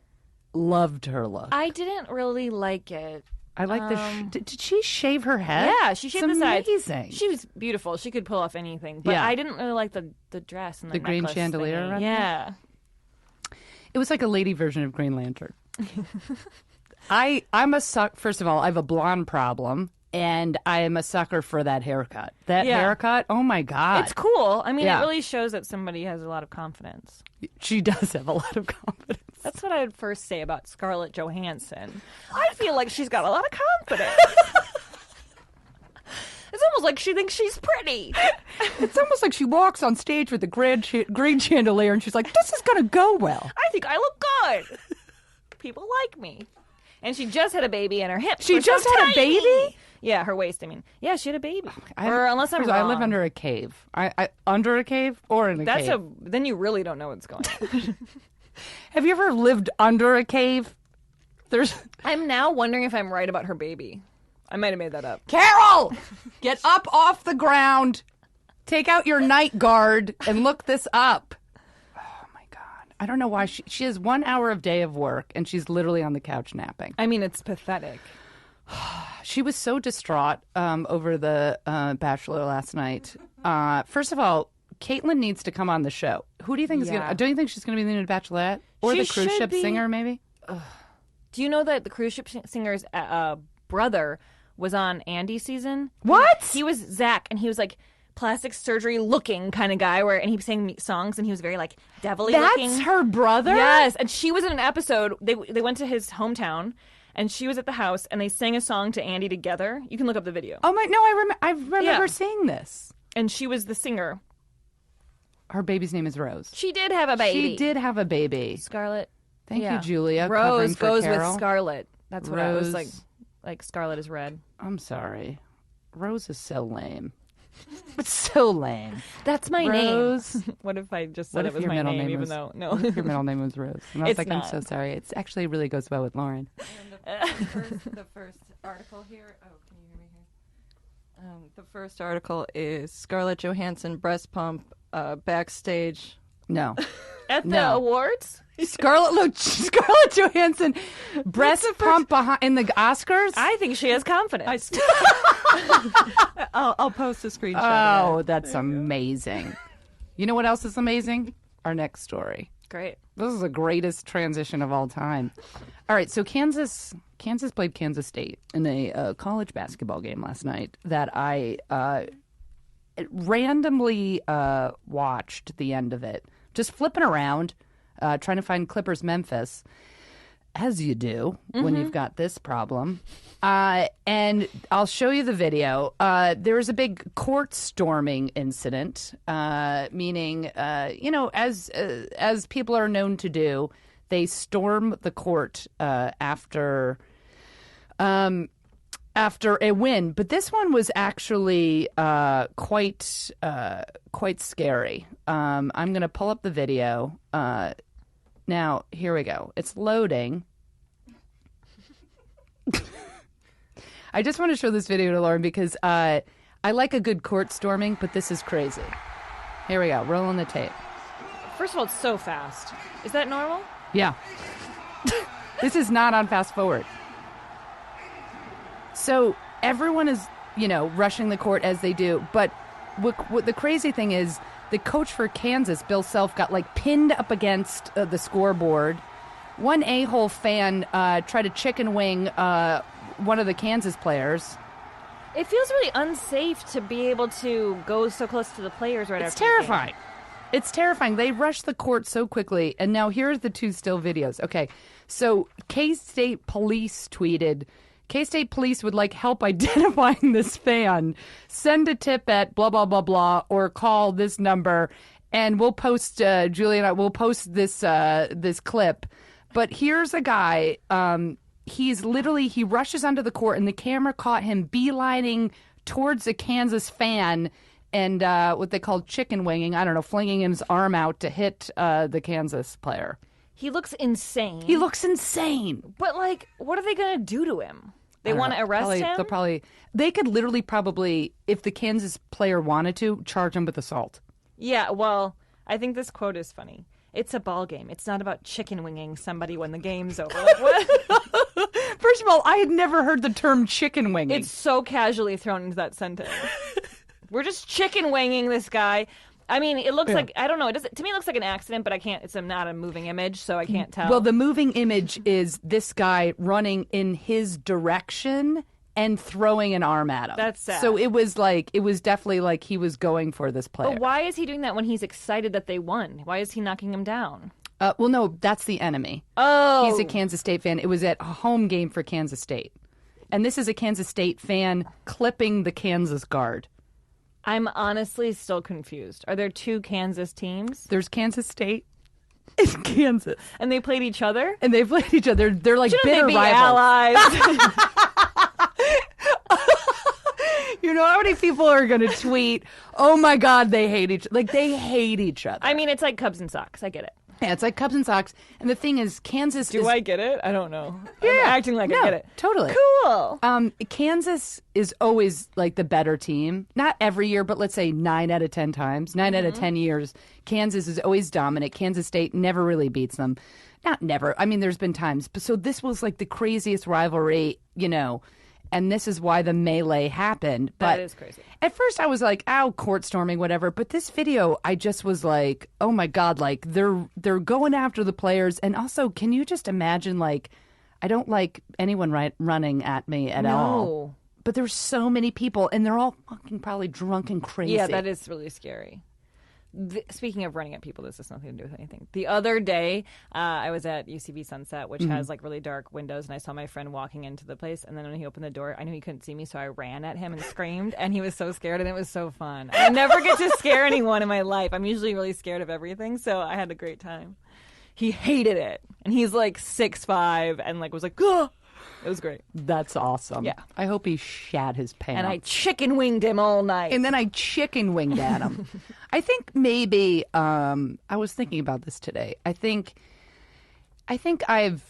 loved her look. I didn't really like it. I like did she shave her head? Yeah, she shaved It's the sides. amazing. She was beautiful. She could pull off anything. But Yeah. I didn't really like the dress and the green necklace chandelier thingy. around it? Yeah. It was like a lady version of Green Lantern. I'm a suck. First of all, I have a blonde problem, and I am a sucker for that haircut. That Yeah. haircut, oh my God. It's cool. I mean, Yeah. it really shows that somebody has a lot of confidence. She does have a lot of confidence. That's what I would first say about Scarlett Johansson. I feel like she's got a lot of confidence. It's almost like she thinks she's pretty. It's almost like she walks on stage with the green chandelier, and she's like, this is going to go well. I think I look good. People like me. And she just had a baby, and her hips She were just so had a tiny. baby? Yeah, her waist, I mean. Yeah, she had a baby. I unless I'm first of all, wrong. I live under a cave. I under a cave or in a cave? Then you really don't know what's going on. Have you ever lived under a cave? I'm now wondering if I'm right about her baby. I might have made that up. Carol, get up off the ground. Take out your night guard and look this up. Oh my God. I don't know why she has 1 hour of day of work and she's literally on the couch napping. I mean, it's pathetic. She was so distraught over the Bachelor last night. First of all, Caitlin needs to come on the show. Who do you think is going to... Don't you think she's going to be the new Bachelorette? Or She the cruise should ship be. singer, maybe? Do you know that the cruise ship singer's brother was on Andy's season? What? He was Zach, and he was like plastic surgery looking kind of guy, and he sang songs, and he was very like devilly looking. That's her brother? Yes, and she was in an episode. They went to his hometown, and she was at the house, and they sang a song to Andy together. You can look up the video. Oh my... No, I remember Yeah. seeing this. And she was the singer. Her baby's name is Rose. She did have a baby. She did have a baby. Scarlett. Thank Yeah. you, Julia. Rose covering for goes Carol. with Scarlett. That's what I was Rose. like Scarlet is red. I'm sorry. Rose is so lame. It's so lame. That's my Rose. name. What if I just What said if it was your my middle name, name even was- though no? What if your middle name was Rose? And I was It's like, not. I'm so sorry. It actually really goes well with Lauren. The first article here. Oh, can you hear me here? The first article is Scarlett Johansson breast pump backstage. No. At the No. awards? Scarlett Johansson breast pump behind in the Oscars? I think she has confidence. I'll post a screenshot. Oh, of that. that's amazing. You know what else is amazing? Our next story. Great. This is the greatest transition of all time. All right, so Kansas played Kansas State in a college basketball game last night that I randomly watched the end of it, just flipping around, trying to find Clippers Memphis, as you do when you've got this problem. And I'll show you the video. There was a big court storming incident, meaning, as people are known to do, they storm the court after a win. But this one was actually quite scary. I'm going to pull up the video Now, here we go. It's loading. I just want to show this video to Lauren because I like a good court storming, but this is crazy. Here we go. Rolling the tape. First of all, it's so fast. Is that normal? Yeah. This is not on fast forward. So everyone is, rushing the court as they do. But what the crazy thing is, the coach for Kansas, Bill Self, got pinned up against the scoreboard. One a-hole fan tried to chicken wing one of the Kansas players. It feels really unsafe to be able to go so close to the players right It's after the game. terrifying. It's terrifying. They rushed the court so quickly. And now here's the two still videos. Okay, so K-State police tweeted, K-State police would like help identifying this fan. Send a tip at blah, blah, blah, blah, or call this number. And we'll post, Julie and I will post this clip. But here's a guy, he rushes onto the court and the camera caught him beelining towards a Kansas fan and what they call chicken winging, I don't know, flinging his arm out to hit the Kansas player. He looks insane. He looks insane. But, what are they going to do to him? They want to arrest him? They could literally probably, if the Kansas player wanted to, charge him with assault. Yeah, well, I think this quote is funny. It's a ball game. It's not about chicken winging somebody when the game's over. What? First of all, I had never heard the term chicken winging. It's so casually thrown into that sentence. We're just chicken winging this guy. I mean, it looks like, I don't know, to me it looks like an accident, but it's not a moving image, so I can't tell. Well, the moving image is this guy running in his direction and throwing an arm at him. That's sad. So it was definitely like he was going for this player. But why is he doing that when he's excited that they won? Why is he knocking him down? Well, no, that's the enemy. Oh. He's a Kansas State fan. It was at a home game for Kansas State. And this is a Kansas State fan clipping the Kansas guard. I'm honestly still confused. Are there two Kansas teams? There's Kansas State and Kansas. And they played each other? And they played each other. They're like Shouldn't bitter they be rivals. allies? You know how many people are going to tweet, oh my God, they hate each other. Like, they hate each other. I mean, it's like Cubs and Sox. I get it. Yeah, it's like Cubs and Sox. And the thing is, Kansas Do I get it? I don't know. Yeah. I'm acting like I get it. Totally. Cool. Kansas is always like the better team. Not every year, but let's say 9 out of 10 times. 9 out of 10 years, Kansas is always dominant. Kansas State never really beats them. Not never. I mean, there's been times. But so this was like the craziest rivalry, and this is why the melee happened. But that is crazy. At first I was like, ow, court storming, whatever. But this video, I just was like, oh my God, like they're going after the players. And also, can you just imagine, like, I don't like anyone running at me at all. But there's so many people and they're all fucking probably drunk and crazy. Yeah, that is really scary. Speaking of running at people, this has nothing to do with anything. The other day, I was at UCB Sunset, which has like really dark windows, and I saw my friend walking into the place, and then when he opened the door, I knew he couldn't see me, so I ran at him and screamed, and he was so scared, and it was so fun. I never get to scare anyone in my life. I'm usually really scared of everything, so I had a great time. He hated it, and he's like 6'5", and like was like, "Gah!" It was great. That's awesome. Yeah. I hope he shat his pants. And I chicken winged him all night. And then I chicken winged at him. I think maybe I was thinking about this today. I think I've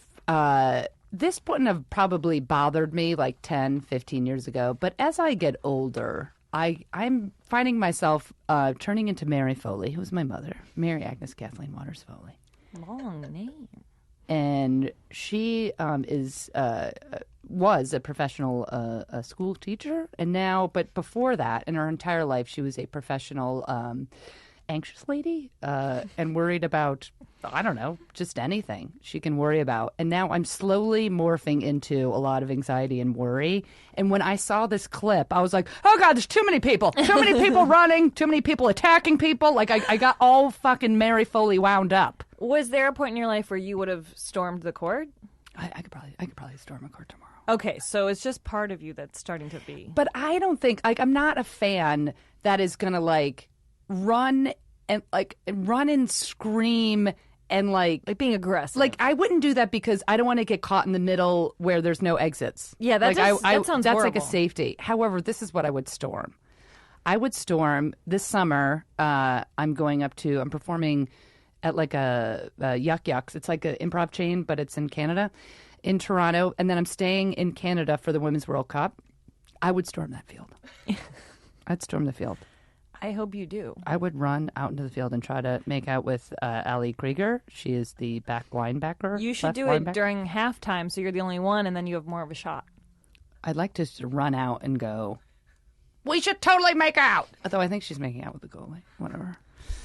this wouldn't have probably bothered me like 10, 15 years ago. But as I get older, I'm finding myself turning into Mary Foley, who's my mother, Mary Agnes Kathleen Waters Foley. Long name. And she was a professional school teacher, and now, but before that, in her entire life, she was a professional anxious lady and worried about, I don't know, just anything she can worry about. And now I'm slowly morphing into a lot of anxiety and worry. And when I saw this clip, I was like, oh God, there's too many people running, too many people attacking people. Like I got all fucking Mary Foley wound up. Was there a point in your life where you would have stormed the court? I could probably storm a court tomorrow. Okay, so it's just part of you that's starting to be. But I don't think, like, I'm not a fan that is gonna like run and scream and like being aggressive. Like, I wouldn't do that because I don't want to get caught in the middle where there's no exits. Yeah, that sounds that's horrible. like a safety. However, this is what I would storm. I would storm this summer. I'm performing at like a Yuck Yucks. It's like an improv chain, but it's in Canada, in Toronto. And then I'm staying in Canada for the Women's World Cup. I would storm that field. I'd storm the field. I hope you do. I would run out into the field and try to make out with Ali Krieger. She is the back linebacker. You should do it during halftime so you're the only one, and then you have more of a shot. I'd like to just run out and go, we should totally make out. Although I think she's making out with the goalie. Whatever.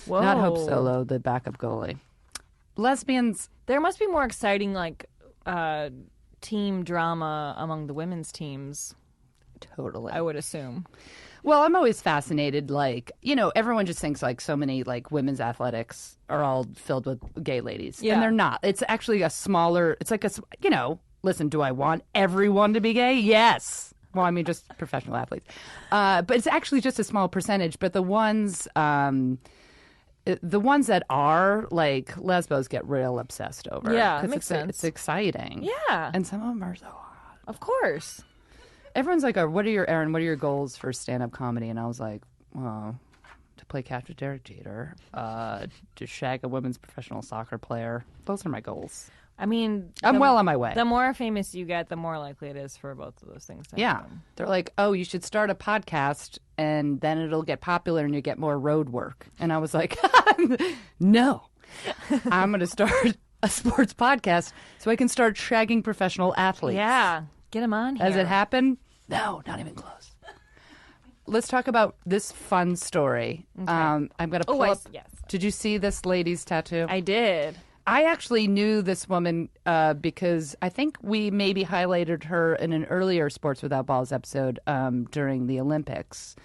Whoa. Not Hope Solo, the backup goalie. Lesbians. There must be more exciting, like, team drama among the women's teams. Totally. I would assume. Well, I'm always fascinated, like, everyone just thinks like so many like women's athletics are all filled with gay ladies. Yeah. And they're not. It's actually it's like listen, do I want everyone to be gay? Yes. Well, I mean, just professional athletes. But it's actually just a small percentage. But the ones that are like lesbos get real obsessed over. Yeah, it 'cause makes sense. It's exciting. Yeah. And some of them are so hot. Of course. Everyone's like, what are your goals for stand-up comedy? And I was like, well, to play catch with Derek Jeter, to shag a women's professional soccer player. Those are my goals. I mean, I'm well on my way. The more famous you get, the more likely it is for both of those things to happen. They're like, oh, you should start a podcast and then it'll get popular and you get more road work. And I was like, no, I'm going to start a sports podcast so I can start shagging professional athletes. Yeah. Get them on here. Has it happened? No, not even close. Let's talk about this fun story. Okay. I'm going to pull up. Yes. Did you see this lady's tattoo? I did. I actually knew this woman because I think we maybe highlighted her in an earlier Sports Without Balls episode during the Olympics.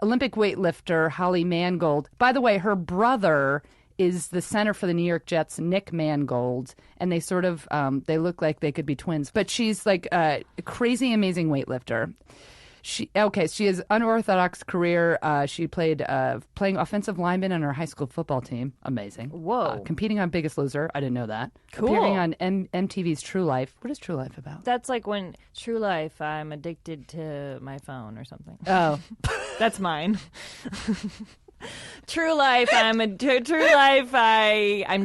Olympic weightlifter Holly Mangold. By the way, her brother is the center for the New York Jets, Nick Mangold, and they sort of they look like they could be twins. But she's like a crazy, amazing weightlifter. She has unorthodox career. She played playing offensive lineman on her high school football team. Amazing. Whoa. Competing on Biggest Loser. I didn't know that. Cool. Appearing on MTV's True Life. What is True Life about? That's like when True Life, I'm addicted to my phone or something. Oh. That's mine. True Life, I'm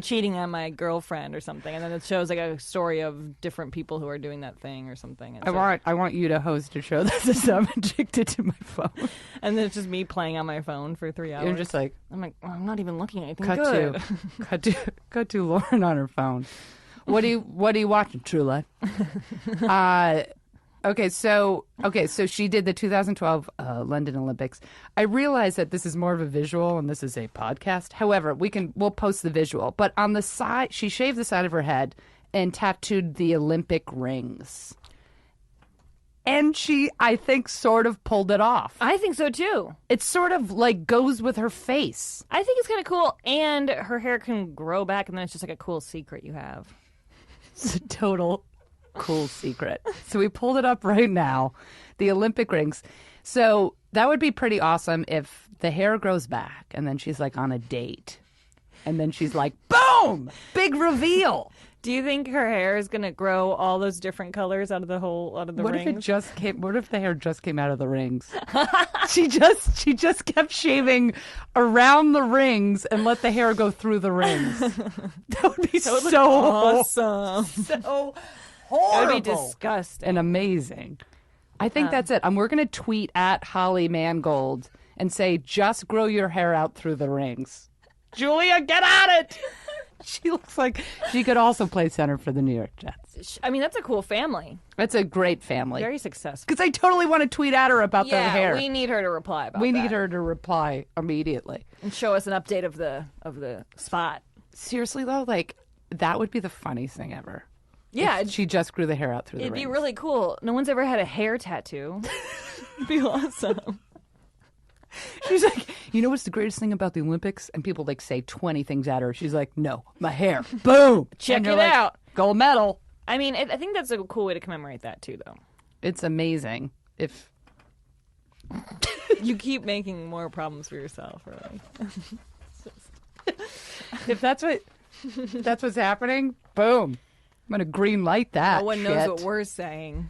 cheating on my girlfriend or something, and then it shows like a story of different people who are doing that thing or something. I want you to host a show that says I'm addicted to my phone, and then it's just me playing on my phone for 3 hours. You're just like, I'm like, I'm not even looking at anything good. Cut to Lauren on her phone. What are you watching? True Life. Okay, so she did the 2012 London Olympics. I realize that this is more of a visual and this is a podcast. However, we'll post the visual. But on the side, she shaved the side of her head and tattooed the Olympic rings. And she, I think, sort of pulled it off. I think so too. It sort of like goes with her face. I think it's kind of cool, and her hair can grow back, and then it's just like a cool secret you have. It's a total cool secret. So we pulled it up right now, the Olympic rings. So that would be pretty awesome if the hair grows back and then she's like on a date and then she's like, boom, big reveal. Do you think her hair is going to grow all those different colors out of the rings? What if the hair just came out of the rings? She just kept shaving around the rings and let the hair go through the rings. That would be so awesome. So horrible. That would be disgusting. And amazing. I think that's it. We're going to tweet at Holly Mangold and say, just grow your hair out through the rings. Julia, get at it! She looks like she could also play center for the New York Jets. I mean, that's a cool family. That's a great family. Very successful. Because I totally want to tweet at her about the hair. We need her to reply about that. We need her to reply immediately. And show us an update of the spot. Seriously, though, like, that would be the funniest thing ever. Yeah. If she just grew the hair out through the rings. It'd be really cool. No one's ever had a hair tattoo. It'd be awesome. She's like, you know what's the greatest thing about the Olympics? And people like say 20 things at her. She's like, no, my hair. Boom. Check it out. Gold medal. I mean, I think that's a cool way to commemorate that too, though. It's amazing. If you keep making more problems for yourself, really. If that's what's happening, boom. I'm going to green light that. No one knows what we're saying.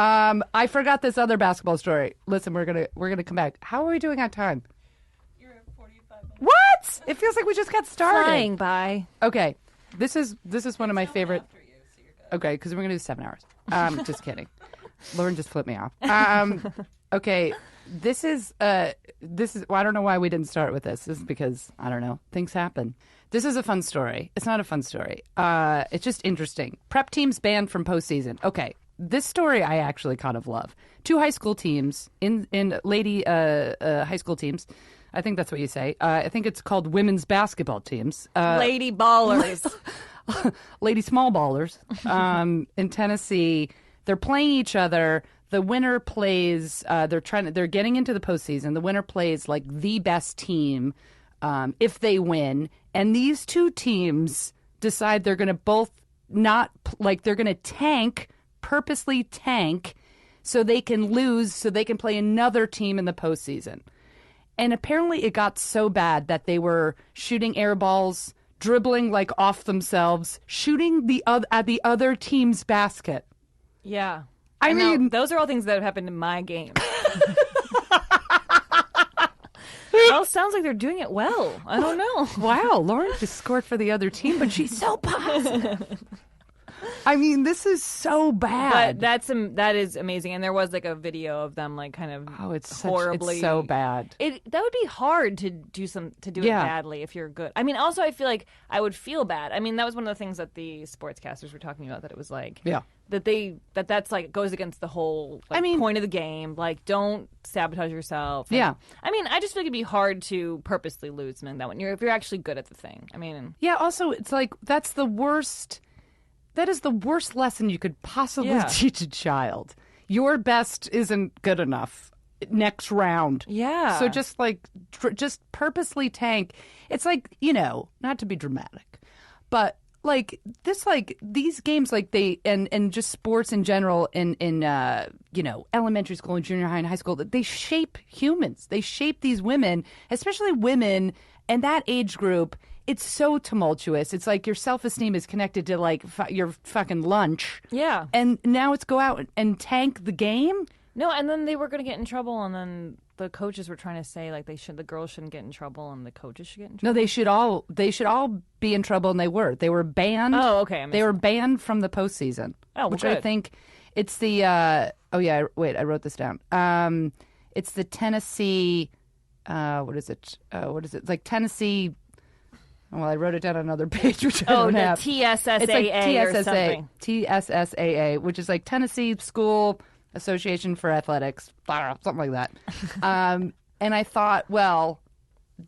I forgot this other basketball story. Listen, we're gonna come back. How are we doing on time? You're at 45 minutes. What? It feels like we just got started. Flying by. Okay, this is one of my favorite. Okay, because we're gonna do 7 hours. Just kidding. Lauren just flipped me off. Okay, this is. Well, I don't know why we didn't start with this. This is because I don't know. Things happen. This is a fun story. It's not a fun story. It's just interesting. Prep teams banned from postseason. Okay, this story I actually kind of love. 2 high school teams in lady high school teams. I think that's what you say. I think it's called women's basketball teams. Lady ballers. Lady small ballers in Tennessee. They're playing each other. The winner plays. They're getting into the postseason. The winner plays like the best team if they win. And these 2 teams decide they're going to both not like they're going to tank, purposely tank, so they can lose, so they can play another team in the postseason. And apparently, it got so bad that they were shooting air balls, dribbling like off themselves, shooting at the other team's basket. Yeah. I mean, those are all things that have happened in my game. Well, sounds like they're doing it well. I don't know. Wow, Lauren just scored for the other team, but she's so positive. I mean, this is so bad. But that is amazing, and there was like a video of them like kind of it's horribly. It's so bad. That would be hard to do it badly if you're good. I mean, also I feel like I would feel bad. I mean, that was one of the things that the sportscasters were talking about. That it was like that's like goes against the whole point of the game. Like, don't sabotage yourself. Yeah. I mean, I just feel like it'd be hard to purposely lose in that one. If you're actually good at the thing. I mean. Yeah. Also, it's like that's the worst. That is the worst lesson you could possibly teach a child. Your best isn't good enough. Next round. Yeah. So just like, just purposely tank. It's like, not to be dramatic, but like this, like these games, like they, and just sports in general in elementary school and junior high and high school, they shape humans. They shape these women, especially women and that age group. It's so tumultuous. It's like your self-esteem is connected to like your fucking lunch. Yeah. And now it's go out and tank the game. No, and then they were going to get in trouble, and then the coaches were trying to say like the girls shouldn't get in trouble, and the coaches should get in trouble. No, they should all be in trouble, and they were. They were banned. Oh, okay. They were banned from the postseason. Oh, well, which good. I think it's the. I wrote this down. It's the Tennessee. What is it? Like Tennessee. Well, I wrote it down on another page, which I don't have. TSSAA it's like or something. TSSAA, which is like Tennessee School Association for Athletics, something like that. And I thought, well,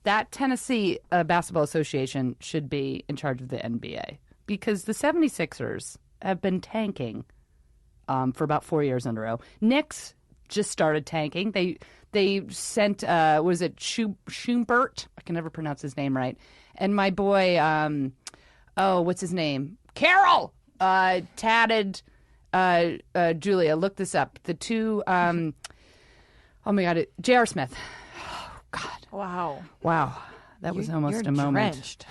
that Tennessee Basketball Association should be in charge of the NBA because the 76ers have been tanking for about 4 years in a row. Knicks just started tanking. They sent, was it Schumbert? I can never pronounce his name right. And my boy, what's his name? Carroll! Tatted Julia. Look this up. The 2, oh my God, J.R. Smith. Oh, God. Wow. That was almost a moment. Drenched.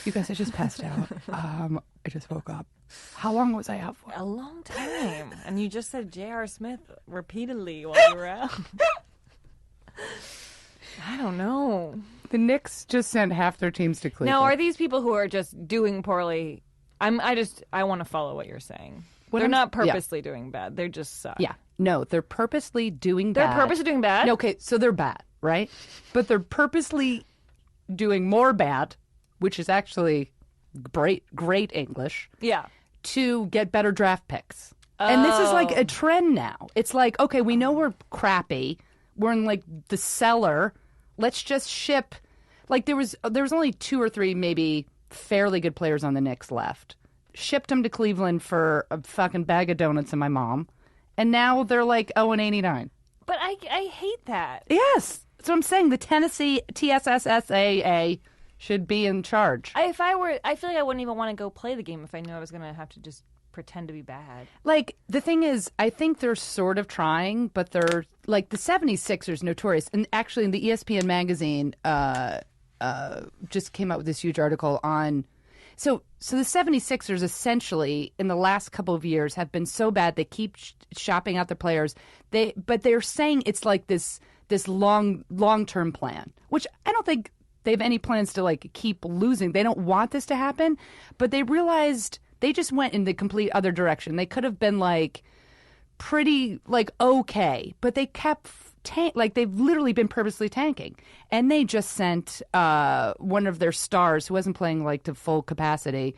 You guys, I just passed out. I just woke up. How long was I out for? A long time. And you just said J.R. Smith repeatedly while you were out. I don't know. The Knicks just sent half their teams to Cleveland. Now, are these people who are just doing poorly? I want to follow what you're saying. They're not purposely doing bad. They just suck. Yeah. No, they're purposely doing bad. They're purposely doing bad? No, okay, so they're bad, right? But they're purposely doing more bad, which is actually great English. Yeah. To get better draft picks. And this is like a trend now. It's like, okay, we know we're crappy. We're in like the cellar. Let's just ship. Like there was only 2 or 3 maybe fairly good players on the Knicks left. Shipped them to Cleveland for a fucking bag of donuts and my mom. And now they're like 0-89. But I hate that. Yes. That's what I'm saying. The Tennessee TSSAA should be in charge. I feel like I wouldn't even want to go play the game if I knew I was going to have to just pretend to be bad. Like, the thing is, I think they're sort of trying, but they're, like, the 76ers notorious. And actually, in the ESPN magazine just came out with this huge article on... So the 76ers essentially, in the last couple of years, have been so bad they keep shopping out their players. But they're saying it's like this this long-term plan, which I don't think they have any plans to like keep losing. They don't want this to happen, but they realized they just went in the complete other direction. They could have been like pretty like okay, but they kept like they've literally been purposely tanking, and they just sent one of their stars who wasn't playing like to full capacity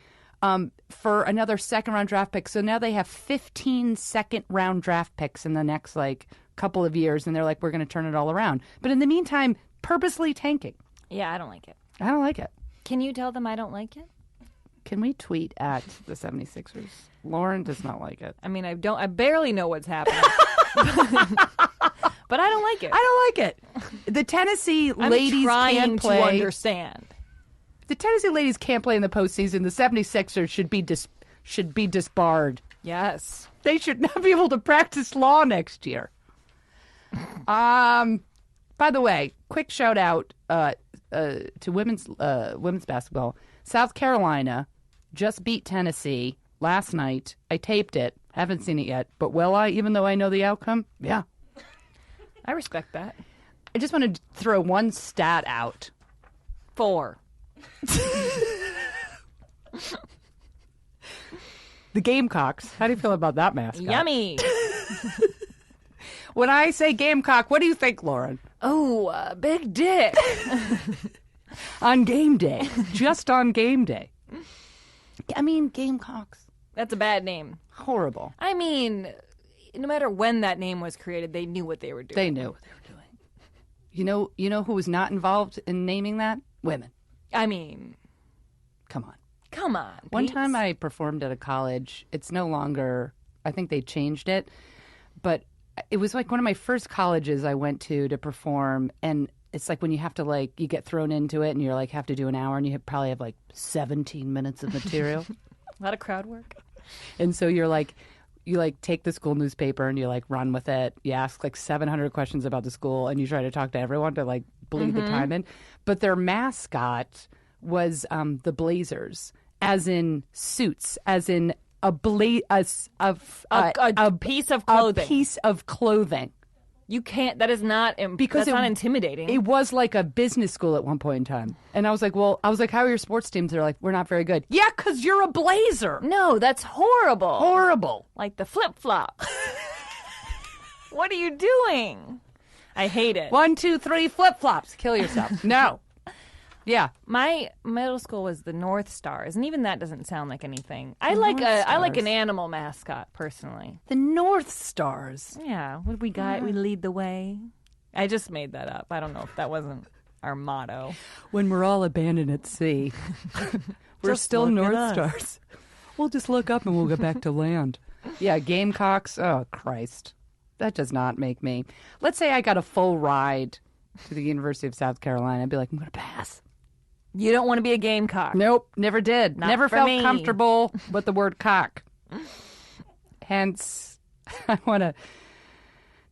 for another second-round draft pick. So now they have 15 second-round draft picks in the next like couple of years, and they're like, we're going to turn it all around. But in the meantime, purposely tanking. Yeah, I don't like it. I don't like it. Can you tell them I don't like it? Can we tweet at the 76ers? Lauren does not like it. I mean, I barely know what's happening. But I don't like it. I don't like it. The Tennessee ladies can't play. To understand. The Tennessee ladies can't play in the postseason. The 76ers should be disbarred. Yes. They should not be able to practice law next year. By the way, quick shout out to women's basketball. South Carolina just beat Tennessee last night. I taped it. Haven't seen it yet. But will I, even though I know the outcome? Yeah. I respect that. I just want to throw one stat out. 4. The Gamecocks. How do you feel about that mascot? Yummy. When I say Gamecock, what do you think, Lauren? Oh, big dick. On game day. Just on game day. I mean, Gamecocks. That's a bad name. Horrible. I mean, no matter when that name was created, they knew what they were doing. They knew what they were doing. You know who was not involved in naming that? Women. I mean, come on. One time I performed at a college. It's no longer, I think they changed it, but it was like one of my first colleges I went to perform, and it's like when you have to like, you get thrown into it and you're like, have to do an hour, and you probably have like 17 minutes of material. A lot of crowd work. And so you take the school newspaper and you like run with it. You ask like 700 questions about the school, and you try to talk to everyone to like bleed the time in. But their mascot was the Blazers, as in suits, as in a piece of clothing. A piece of clothing. You can't. That is not because that's not intimidating. It was like a business school at one point in time, and I was like, how are your sports teams? They're like, we're not very good. Yeah, because you're a Blazer. No, that's horrible. Horrible. Like the flip flop. What are you doing? I hate it. 1, 2, 3 flip flops. Kill yourself. No. Yeah. My middle school was the North Stars, and even that doesn't sound like anything. I like an animal mascot personally. The North Stars. Yeah. What we got? We lead the way. I just made that up. I don't know if that wasn't our motto. When we're all abandoned at sea, we're still North Stars. We'll just look up and we'll get back to land. Yeah, Gamecocks. Oh, Christ. That does not make me. Let's say I got a full ride to the University of South Carolina. I'd be like, I'm going to pass. You don't want to be a Gamecock. Nope, never did. Not never for felt me. comfortable with the word cock. Hence, I want to...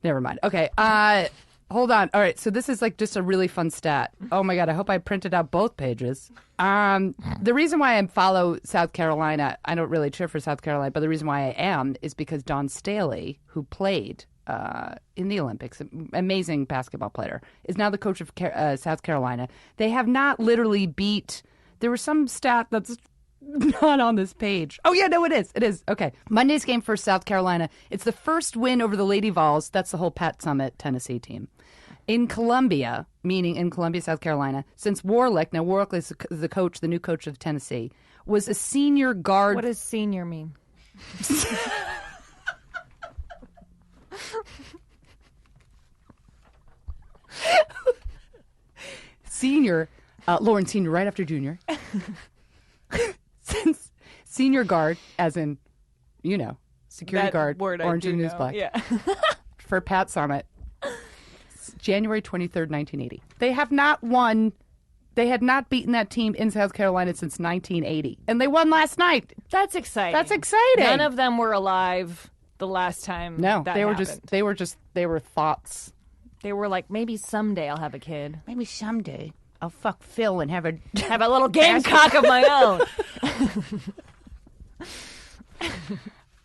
Never mind. Okay, hold on. All right, so this is like just a really fun stat. Oh my God, I hope I printed out both pages. The reason why I follow South Carolina, I don't really cheer for South Carolina, but the reason why I am is because Dawn Staley, who played in the Olympics, amazing basketball player, is now the coach of South Carolina. They have not literally beat... There was some stat that's not on this page. Oh, yeah, no, it is. It is. Okay. Monday's game for South Carolina. It's the first win over the Lady Vols. That's the whole Pat Summitt Tennessee team. In Columbia, meaning in Columbia, South Carolina, since Warlick, now Warlick is the coach, the new coach of Tennessee, was a senior guard. What does senior mean? Senior, Lauren Senior, right after junior. Since senior guard, as in, security guard, orange and news black. Yeah. For Pat Summitt, January 23rd, 1980. They have not won. They had not beaten that team in South Carolina since 1980, and they won last night. That's exciting. That's exciting. None of them were alive the last time. No, that they were happened. they were thoughts. They were like, maybe someday I'll have a kid. Maybe someday I'll fuck Phil and have a little Gamecock of my own.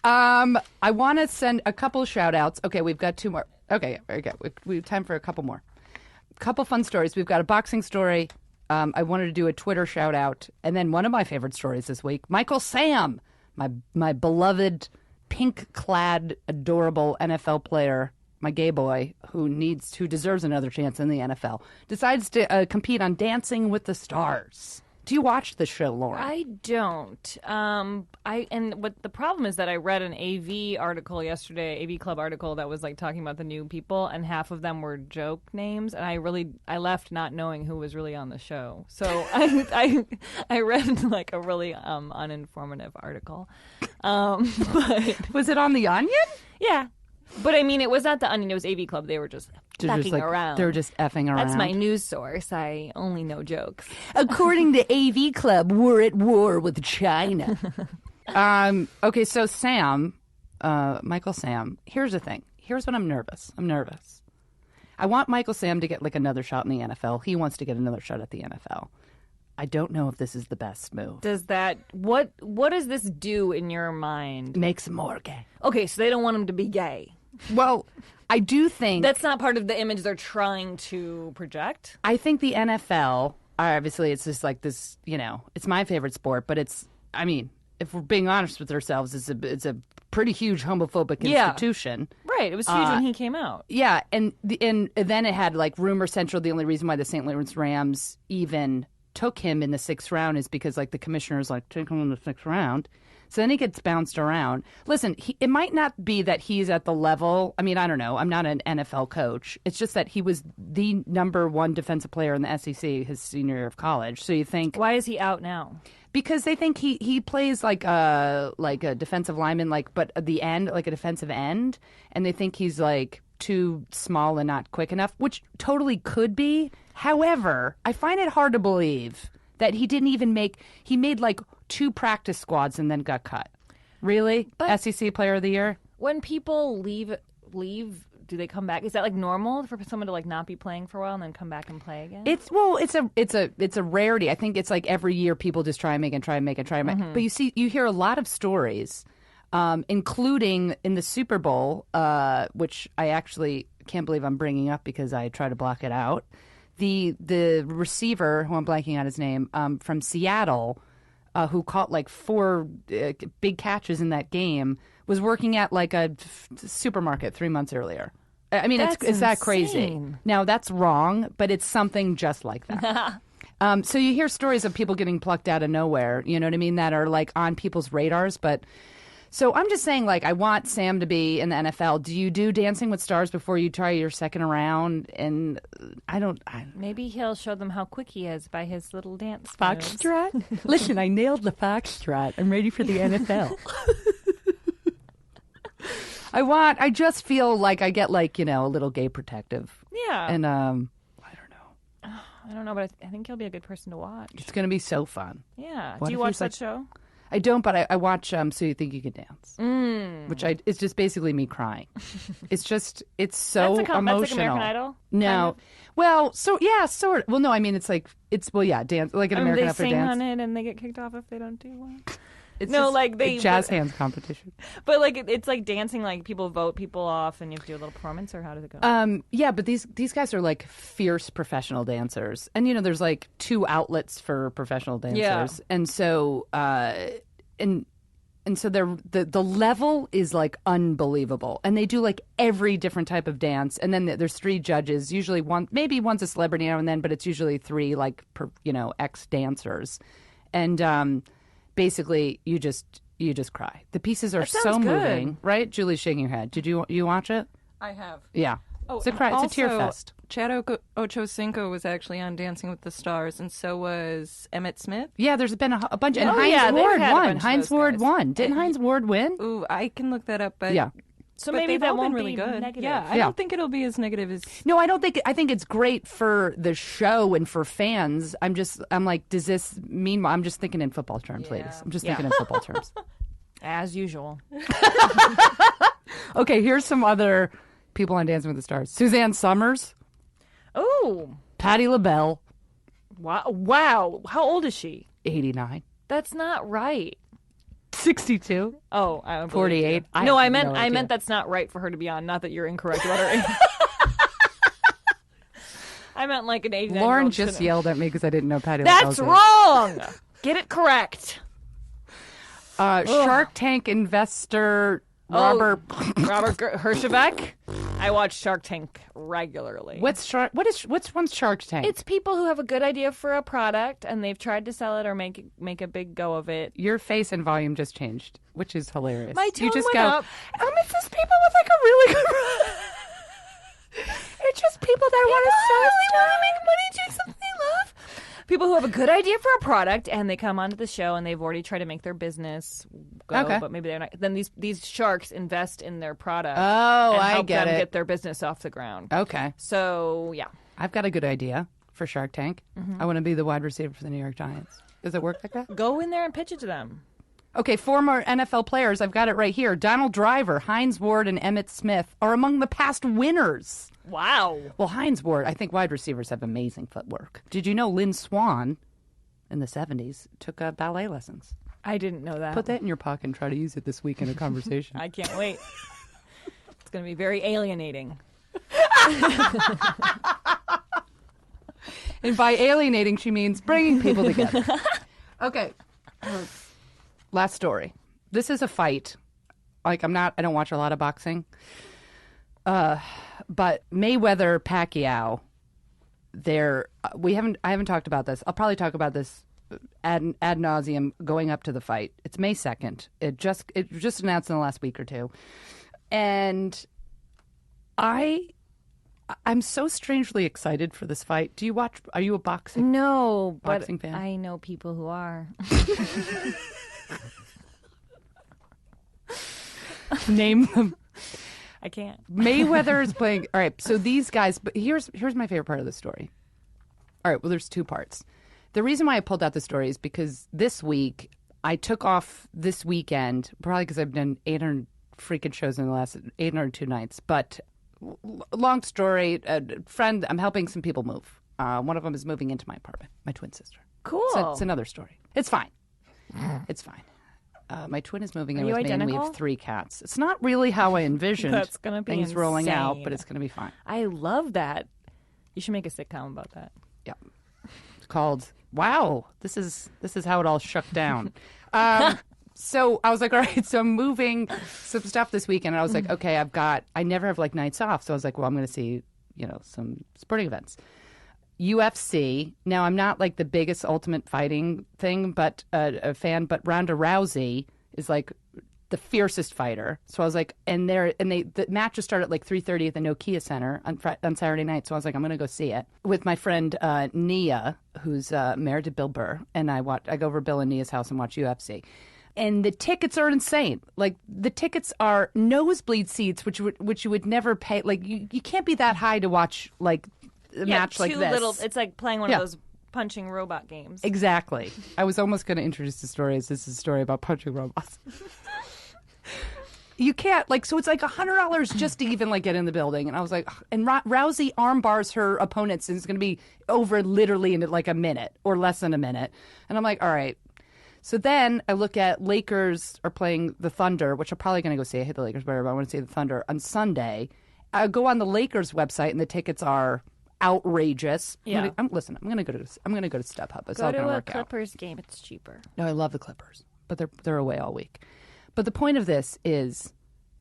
I want to send a couple shout outs. Okay, we've got 2 more. Okay, very good. We have time for a couple more. couple fun stories. We've got a boxing story. I wanted to do a Twitter shout out, and then one of my favorite stories this week, Michael Sam, my beloved pink-clad, adorable NFL player, my gay boy who deserves another chance in the NFL, decides to compete on Dancing with the Stars. Do you watch the show, Lauren? I don't. What the problem is that I read an AV article yesterday, AV Club article that was like talking about the new people, and half of them were joke names, and I left not knowing who was really on the show. So I read like a really uninformative article. But was it on The Onion? yeah. But I mean, it was not the Onion. It was AV Club. They were just fucking around. They were just effing around. That's my news source. I only know jokes. According to AV Club, we're at war with China. Okay, so Sam, Michael Sam, here's the thing. Here's what I'm nervous. I want Michael Sam to get like another shot in the NFL. He wants to get another shot at the NFL. I don't know if this is the best move. Does that what does this do in your mind? Makes him more gay. Okay, so they don't want him to be gay. Well, I do think That's not part of the image they're trying to project. I think the NFL, obviously, it's just like this, it's my favorite sport, but I mean, if we're being honest with ourselves, it's a pretty huge homophobic institution. Right. It was huge when he came out. Yeah, and then it had like rumor central. The only reason why the St. Louis Rams even took him in the 6th round is because like the commissioner's like, take him in the 6th round. So then he gets bounced around. Listen, it might not be that he's at the level. I mean, I don't know. I'm not an NFL coach. It's just that he was the number 1 defensive player in the SEC his senior year of college. So you think, why is he out now? Because they think he plays like a defensive lineman, but at the end, like a defensive end, and they think he's like too small and not quick enough, which totally could be. However, I find it hard to believe that he didn't even he made like 2 practice squads and then got cut. Really? But SEC Player of the Year? When people leave, do they come back? Is that like normal for someone to like not be playing for a while and then come back and play again? It's a rarity. I think it's like every year people just try and make. Mm-hmm. But you hear a lot of stories, including in the Super Bowl, which I actually can't believe I'm bringing up because I try to block it out. The receiver, who I'm blanking on his name, from Seattle, who caught like 4 big catches in that game, was working at like a supermarket 3 months earlier. I mean, it's that crazy. Now, that's wrong, but it's something just like that. So you hear stories of people getting plucked out of nowhere, you know what I mean, that are like on people's radars. But so I'm just saying, like, I want Sam to be in the NFL. Do you do Dancing with Stars before you try your second round? And Maybe he'll show them how quick he is by his little dance Foxtrot? Listen, I nailed the Foxtrot. I'm ready for the NFL. I just feel like I get like, a little gay protective. Yeah. And I don't know, but I think he'll be a good person to watch. It's going to be so fun. Yeah. What do you if watch he's that like- show? I don't, but I watch So You Think You Can Dance, which it's just basically me crying. It's so emotional. That's like American Idol? No, kind of? well, so yeah, sort of. Well, no, I mean it's dance like an American they Idol sing dance. on it and they get kicked off if they don't do one. It's No, just like a jazz hands competition. But like it's like dancing, like people vote people off and you have to do a little performance, or how does it go? Yeah, but these guys are like fierce professional dancers, and there's like 2 outlets for professional dancers, and so and so the level is like unbelievable, and they do like every different type of dance, and then there's 3 judges, usually maybe one's a celebrity now and then, but it's usually 3 like ex dancers, and basically you just cry. The pieces are so good. moving, right? Julie's shaking her head. Did you watch it? I have. Yeah. Oh, It's a tear fest. Chad Ochocinco was actually on Dancing with the Stars, and so was Emmett Smith. Yeah, there's been a bunch, and Oh, Heinz yeah, they've Ward had a won. bunch of Heinz those Ward guys. won. Didn't Heinz Ward win? Ooh, I can look that up, but Yeah. So but maybe they've that all won't been really be good. negative. Yeah, I Yeah. don't think it'll be as negative as. No, I don't think. I think it's great for the show and for fans. I'm like, does this mean? I'm just thinking in football terms, ladies. I'm just thinking in football terms. As usual. Okay, here's some other people on Dancing with the Stars: Suzanne Summers, Oh, Patti LaBelle, wow! How old is she? 89, That's not right. 62, Oh, I don't believe 48. you. No, I have meant no I idea. meant that's not right for her to be on. Not that you're incorrect about her age. I meant like an 89. Lauren just yelled at me because I didn't know Patty That's LaBelle. wrong. Get it correct. Shark Tank investor Robert Herjavec. I watch Shark Tank regularly. What's one's Shark Tank? It's people who have a good idea for a product and they've tried to sell it or make a big go of it. Your face and volume just changed, which is hilarious. My tone you just went go, up. It's just people with like a really good. It's just people that want to make money doing something they love. People who have a good idea for a product and they come onto the show and they've already tried to make their business go, but maybe they're not. Then these sharks invest in their product. Oh, and I help get them it. get their business off the ground. Okay. So yeah, I've got a good idea for Shark Tank. I want to be the wide receiver for the New York Giants. Does it work like that? go in there and pitch it to them. Okay, former NFL players, I've got it right here. Donald Driver, Hines Ward, and Emmitt Smith are among the past winners. Wow. Well, Hines Ward, I think wide receivers have amazing footwork. Did you know Lynn Swann in the 70s took ballet lessons? I didn't know that. Put that in your pocket and try to use it this week in a conversation. I can't wait. It's going to be very alienating. And by alienating, she means bringing people together. Okay. Last story. This is a fight. Like, I don't watch a lot of boxing. But Mayweather, Pacquiao, I haven't talked about this. I'll probably talk about this ad nauseum going up to the fight. It's May 2nd. It just announced in the last week or two. And I'm so strangely excited for this fight. Are you a boxing? No, boxing but fan? I know people who are. Name them. I can't. Mayweather is playing. All right, so these guys. But here's my favorite part of the story. All right, well, there's two parts. The reason why I pulled out the story is because this week I took off this weekend, probably because I've done 800 freaking shows in the last 802 nights. But long story, a friend, I'm helping some people move. One of them is moving into my apartment, my twin sister. Cool. So it's another story. It's fine. It's fine. My twin is moving in with me, and we have 3 cats. It's not really how I envisioned That's gonna be things rolling out, insane. but it's going to be fine. I love that. You should make a sitcom about that. Yeah. It's called, wow, this is how it all shook down. So I was like, all right, so I'm moving some stuff this weekend. And I was like, okay, I never have like nights off. So I was like, well, I'm going to see, some sporting events. UFC. Now, I'm not like the biggest ultimate fighting thing, but a fan, but Ronda Rousey is like the fiercest fighter. So I was like, the matches start at like 3:30 at the Nokia Center on Saturday night. So I was like, I'm going to go see it with my friend Nia, who's married to Bill Burr, and I go over to Bill and Nia's house and watch UFC. And the tickets are insane. Like, the tickets are nosebleed seats, which you would never pay. Like, you can't be that high to watch like a match like this. It's like playing one of those punching robot games. Exactly. I was almost going to introduce the story as this is a story about punching robots. You can't, so it's like $100 just to even get in the building. And I was like, and Rousey arm bars her opponents, and it's going to be over literally in like a minute or less than a minute. And I'm like, all right. So then I look at Lakers are playing the Thunder, which I'm probably going to go see. I hate the Lakers, whatever. I want to see the Thunder on Sunday. I go on the Lakers website, and the tickets are outrageous. Yeah. I'm going to go to StubHub. It's Go all going to to a work out. Clippers game. It's cheaper. No, I love the Clippers, but they're away all week. But the point of this is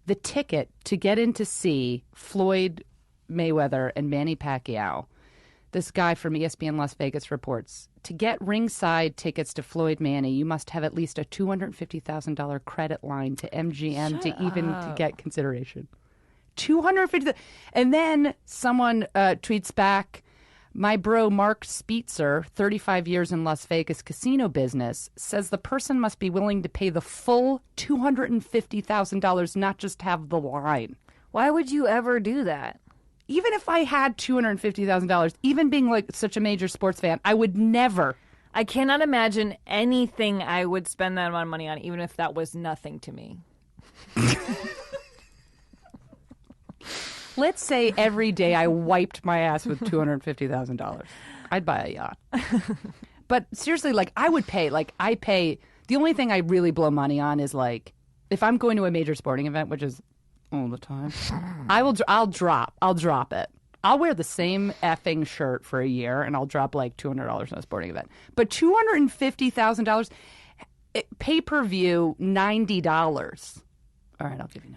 the ticket to get in to see Floyd Mayweather and Manny Pacquiao. This guy from ESPN Las Vegas reports, to get ringside tickets to Floyd Manny, you must have at least a $250,000 credit line to MGM to get consideration. $250,000. And then someone tweets back, my bro Mark Spitzer, 35 years in Las Vegas casino business, says the person must be willing to pay the full $250,000, not just have the line. Why would you ever do that? Even if I had $250,000, even being such a major sports fan, I would never. I cannot imagine anything I would spend that amount of money on, even if that was nothing to me. Let's say every day I wiped my ass with $250,000. I'd buy a yacht. But seriously, I would pay. I pay. The only thing I really blow money on is if I'm going to a major sporting event, which is all the time, I'll drop it. I'll wear the same effing shirt for a year and I'll drop like $200 on a sporting event. But $250,000 pay-per-view, $90. All right, I'll give you $90.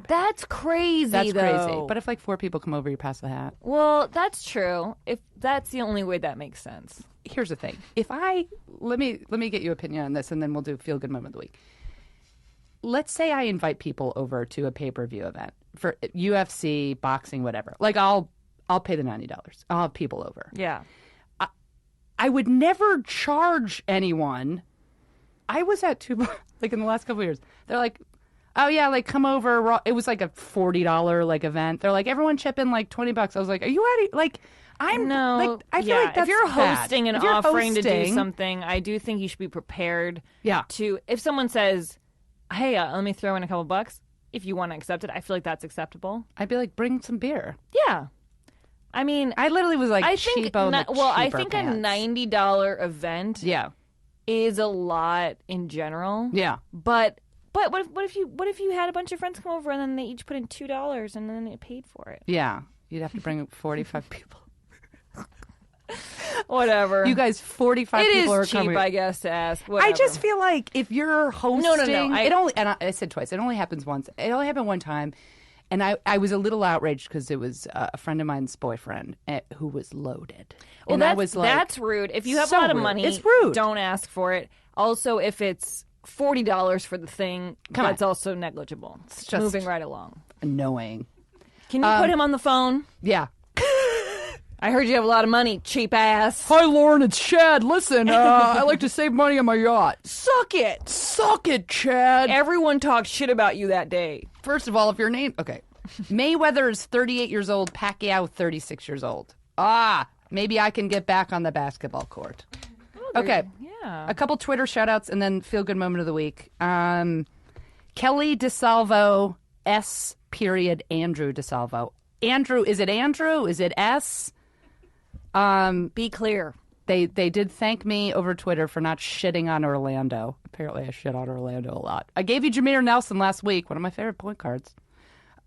That's crazy. That's though. crazy. But if like 4 people come over, you pass the hat. Well, that's true. If that's the only way that makes sense. Here's the thing. Let me get your opinion on this, and then we'll do feel good moment of the week. Let's say I invite people over to a pay-per-view event for UFC, boxing, whatever. Like I'll pay the $90. I'll have people over. Yeah. I would never charge anyone. I was at like in the last couple of years. They're like, oh yeah, like come over. It was like a $40 like event. They're like, everyone chip in like $20. I was like, are you ready? Like, I'm no. like, I feel like that's if you're bad. hosting and If you're offering to do hosting- something, I do think you should be prepared. Yeah. To if someone says, hey, let me throw in a couple bucks. If you want to accept it, I feel like that's acceptable. I'd be like, bring some beer. Yeah. I mean, I literally was like, I think cheapo. I think a $90 event Yeah. is a lot in general. Yeah. But what if you had a bunch of friends come over and then they each put in $2 and then they paid for it? Yeah. You'd have to bring 45 people. Whatever. You guys, 45 it people are is cheap, coming. I guess, to ask. I Whatever. just feel like if you're hosting, No. it only, and I said twice, it only happens once. It only happened one time. And I was a little outraged because it was a friend of mine's boyfriend who was loaded. Well, and I was like, that's rude. If you have so a lot of rude. money, It's rude. Don't ask for it. Also, if it's $40 for the thing, Come that's on. also negligible. It's just- moving right along. annoying. Can you put him on the phone? Yeah. I heard you have a lot of money, cheap ass. Hi, Lauren. It's Chad. Listen, I like to save money on my yacht. Suck it. Suck it, Chad. Everyone talked shit about you that day. First of all, if your name... Okay. Mayweather is 38 years old. Pacquiao, 36 years old. Maybe I can get back on the basketball court. Okay. Yeah. A couple Twitter shout-outs and then feel-good moment of the week. Kelly DeSalvo, Andrew DeSalvo. Andrew, is it Andrew? Is it S? Be clear. They did thank me over Twitter for not shitting on Orlando. Apparently I shit on Orlando a lot. I gave you Jameer Nelson last week, one of my favorite point guards.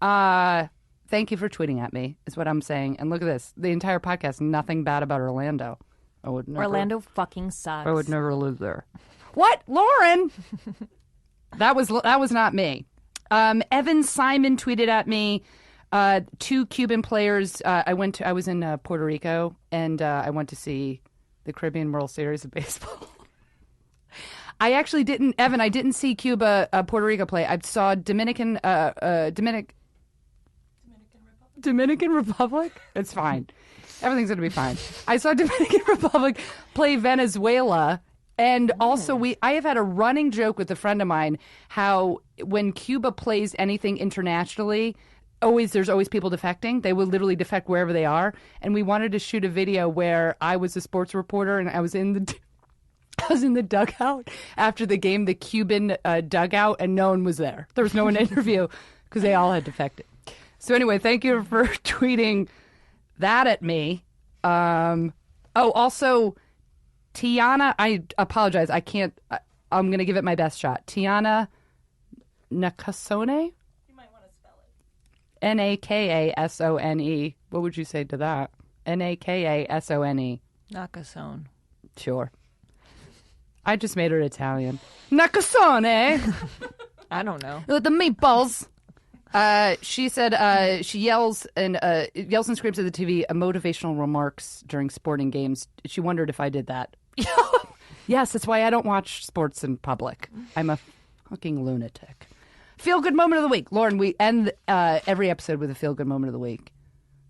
Thank you for tweeting at me, is what I'm saying. And look at this. The entire podcast, nothing bad about Orlando. I would never, Orlando fucking sucks. I would never live there. What? Lauren? That was not me. Evan Simon tweeted at me. 2 Cuban players. I was in Puerto Rico, and I went to see the Caribbean World Series of baseball. I actually didn't, Evan. I didn't see Cuba, Puerto Rico play. I saw Dominican Republic. It's fine. Everything's gonna be fine. I saw Dominican Republic play Venezuela. And also, I have had a running joke with a friend of mine how when Cuba plays anything internationally, there's always people defecting. They will literally defect wherever they are. And we wanted to shoot a video where I was a sports reporter and I was in the dugout after the game, the Cuban dugout, and no one was there. There was no one to interview because they all had defected. So anyway, thank you for tweeting that at me. Also, Tiana, I apologize. I can't. I'm going to give it my best shot. Tiana Nakasone? You might want to spell it. Nakasone. What would you say to that? Nakasone. Nakasone. Sure. I just made her Italian. Nakasone. I don't know. With the meatballs. She said she yells and screams at the TV motivational remarks during sporting games. She wondered if I did that. Yes, that's why I don't watch sports in public. I'm a fucking lunatic. Feel-good moment of the week. Lauren, we end every episode with a feel-good moment of the week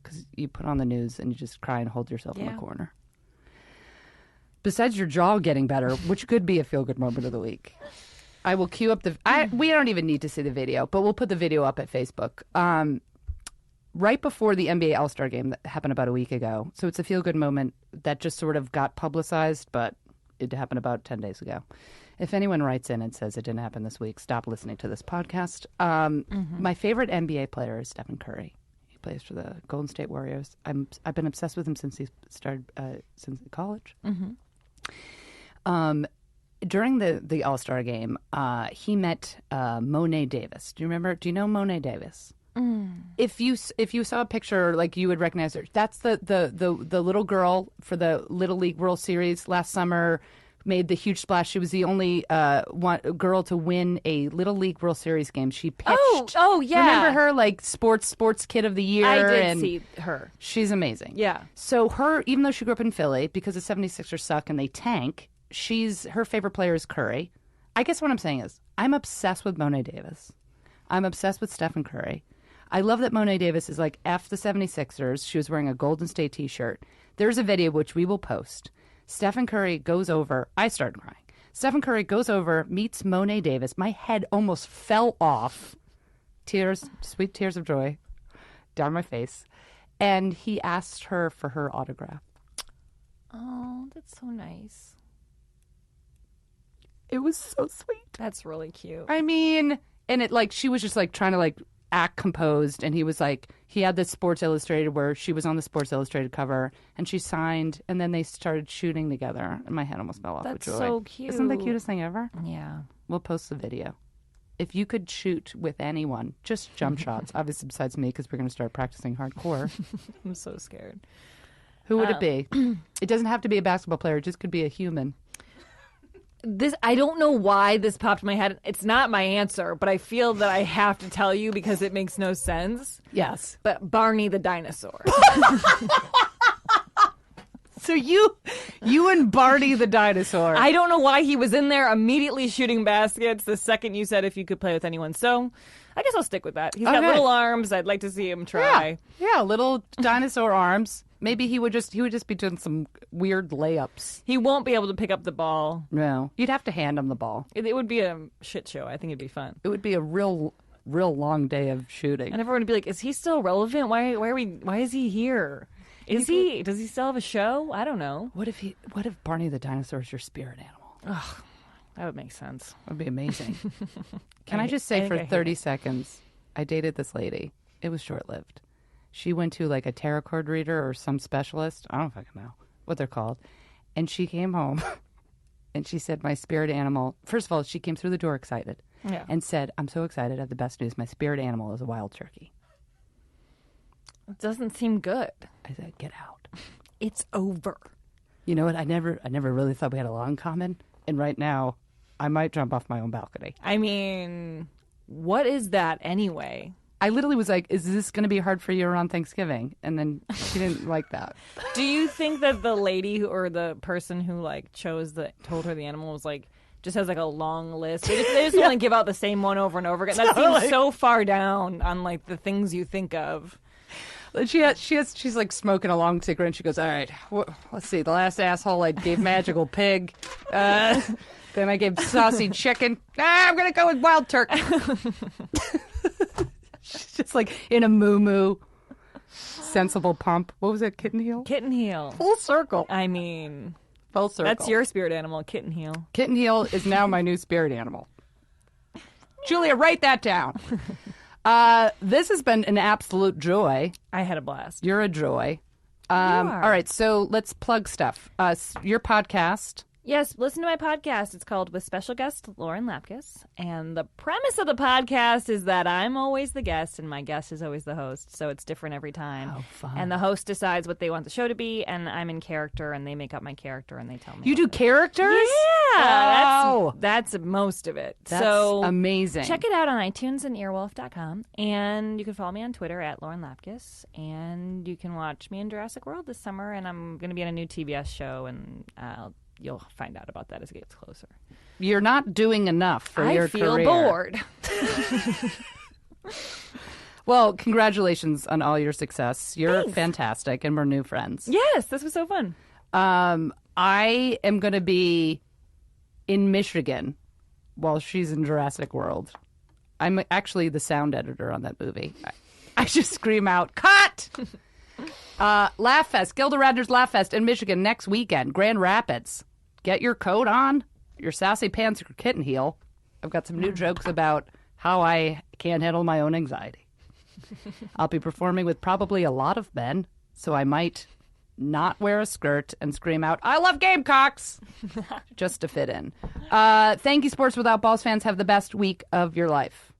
because you put on the news and you just cry and hold yourself in the corner. Besides your jaw getting better, which could be a feel-good moment of the week. I will queue up we don't even need to see the video, but we'll put the video up at Facebook. Right before the NBA All-Star game that happened about a week ago. So it's a feel-good moment that just sort of got publicized, but it happened about 10 days ago. If anyone writes in and says it didn't happen this week, stop listening to this podcast. My favorite NBA player is Stephen Curry. He plays for the Golden State Warriors. I've been obsessed with him since he started since college. During the All-Star game, he met Monet Davis. Do you know Monet Davis? If you saw a picture, like, you would recognize her. That's the little girl for the Little League World Series last summer. Made the huge splash. She was the only girl to win a Little League World Series game. She pitched. Oh, yeah. Remember her, like, sports kid of the year? I did and see her. She's amazing. Yeah. So her, even though she grew up in Philly, because the 76ers suck and they tank, her favorite player is Curry. I guess what I'm saying is I'm obsessed with Monet Davis. I'm obsessed with Stephen Curry. I love that Monet Davis is like F the 76ers. She was wearing a Golden State t-shirt. There's a video which we will post. Stephen Curry goes over. I started crying. Stephen Curry goes over, meets Monet Davis. My head almost fell off. Tears, sweet tears of joy down my face. And he asked her for her autograph. Oh, that's so nice. It was so sweet. That's really cute. I mean, and it, like, she was just like trying to like act composed, and he was like, he had this Sports Illustrated where she was on the Sports Illustrated cover, and she signed, and then they started shooting together, and my head almost fell off with joy. That's so cute. Isn't that the cutest thing ever? Yeah. We'll post the video. If you could shoot with anyone, just jump shots, obviously besides me, because we're going to start practicing hardcore. I'm so scared. Who would it be? It doesn't have to be a basketball player. It just could be a human. I don't know why this popped in my head. It's not my answer, but I feel that I have to tell you because it makes no sense. Yes. But Barney the dinosaur. So you and Barney the dinosaur. I don't know why he was in there immediately shooting baskets the second you said if you could play with anyone. So I guess I'll stick with that. He's got little arms. I'd like to see him try. Yeah, little dinosaur arms. Maybe he would just be doing some weird layups. He won't be able to pick up the ball. No. You'd have to hand him the ball. It would be a shit show. I think it'd be fun. It would be a real long day of shooting. And everyone would be like, is he still relevant? Why is he here? Does he still have a show? I don't know. What if Barney the dinosaur is your spirit animal? Ugh, that would make sense. That would be amazing. Can I just say for 30 seconds, I dated this lady. It was short-lived. She went to like a tarot card reader or some specialist. I don't fucking know what they're called. And she came home and she said, my spirit animal, first of all, she came through the door excited and said, I'm so excited. I have the best news. My spirit animal is a wild turkey. It doesn't seem good. I said, get out. It's over. You know what? I never really thought we had a lot in common. And right now, I might jump off my own balcony. I mean, what is that anyway? I literally was like, is this going to be hard for you around Thanksgiving? And then she didn't like that. Do you think that the lady or the person who like told her the animal was like, just has like a long list? They just want to give out the same one over and over again. That seems so far down on like the things you think of. She's like smoking a long cigarette, and she goes, all right, let's see. The last asshole I gave magical pig. Then I gave saucy chicken. I'm going to go with wild turkey. She's just like in a moo-moo. Sensible pump. What was it? Kitten heel? Kitten heel. Full circle. I mean, full circle. That's your spirit animal, kitten heel. Kitten heel is now my new spirit animal. Julia, write that down. This has been an absolute joy. I had a blast. You're a joy. You are. All right, so let's plug stuff. Your podcast. Yes, listen to my podcast. It's called With Special Guest Lauren Lapkus. And the premise of the podcast is that I'm always the guest and my guest is always the host. So it's different every time. Oh, fun. And the host decides what they want the show to be. And I'm in character and they make up my character and they tell me. You do characters? Yeah. Wow. That's most of it. That's so amazing. Check it out on iTunes and earwolf.com. And you can follow me on Twitter at Lauren Lapkus. And you can watch me in Jurassic World this summer. And I'm going to be on a new TBS show. And you'll find out about that as it gets closer. You're not doing enough for your career. I feel bored. Well, congratulations on all your success. You're Thanks. fantastic, and we're new friends. Yes, this was so fun. I am going to be in Michigan while she's in Jurassic World. I'm actually the sound editor on that movie. I just scream out, cut! Laugh Fest, Gilda Radner's Laugh Fest in Michigan next weekend, Grand Rapids. Get your coat on, your sassy pants, your kitten heel. I've got some new jokes about how I can't handle my own anxiety. I'll be performing with probably a lot of men, so I might not wear a skirt and scream out, I love Gamecocks, just to fit in. Thank you, Sports Without Balls fans. Have the best week of your life.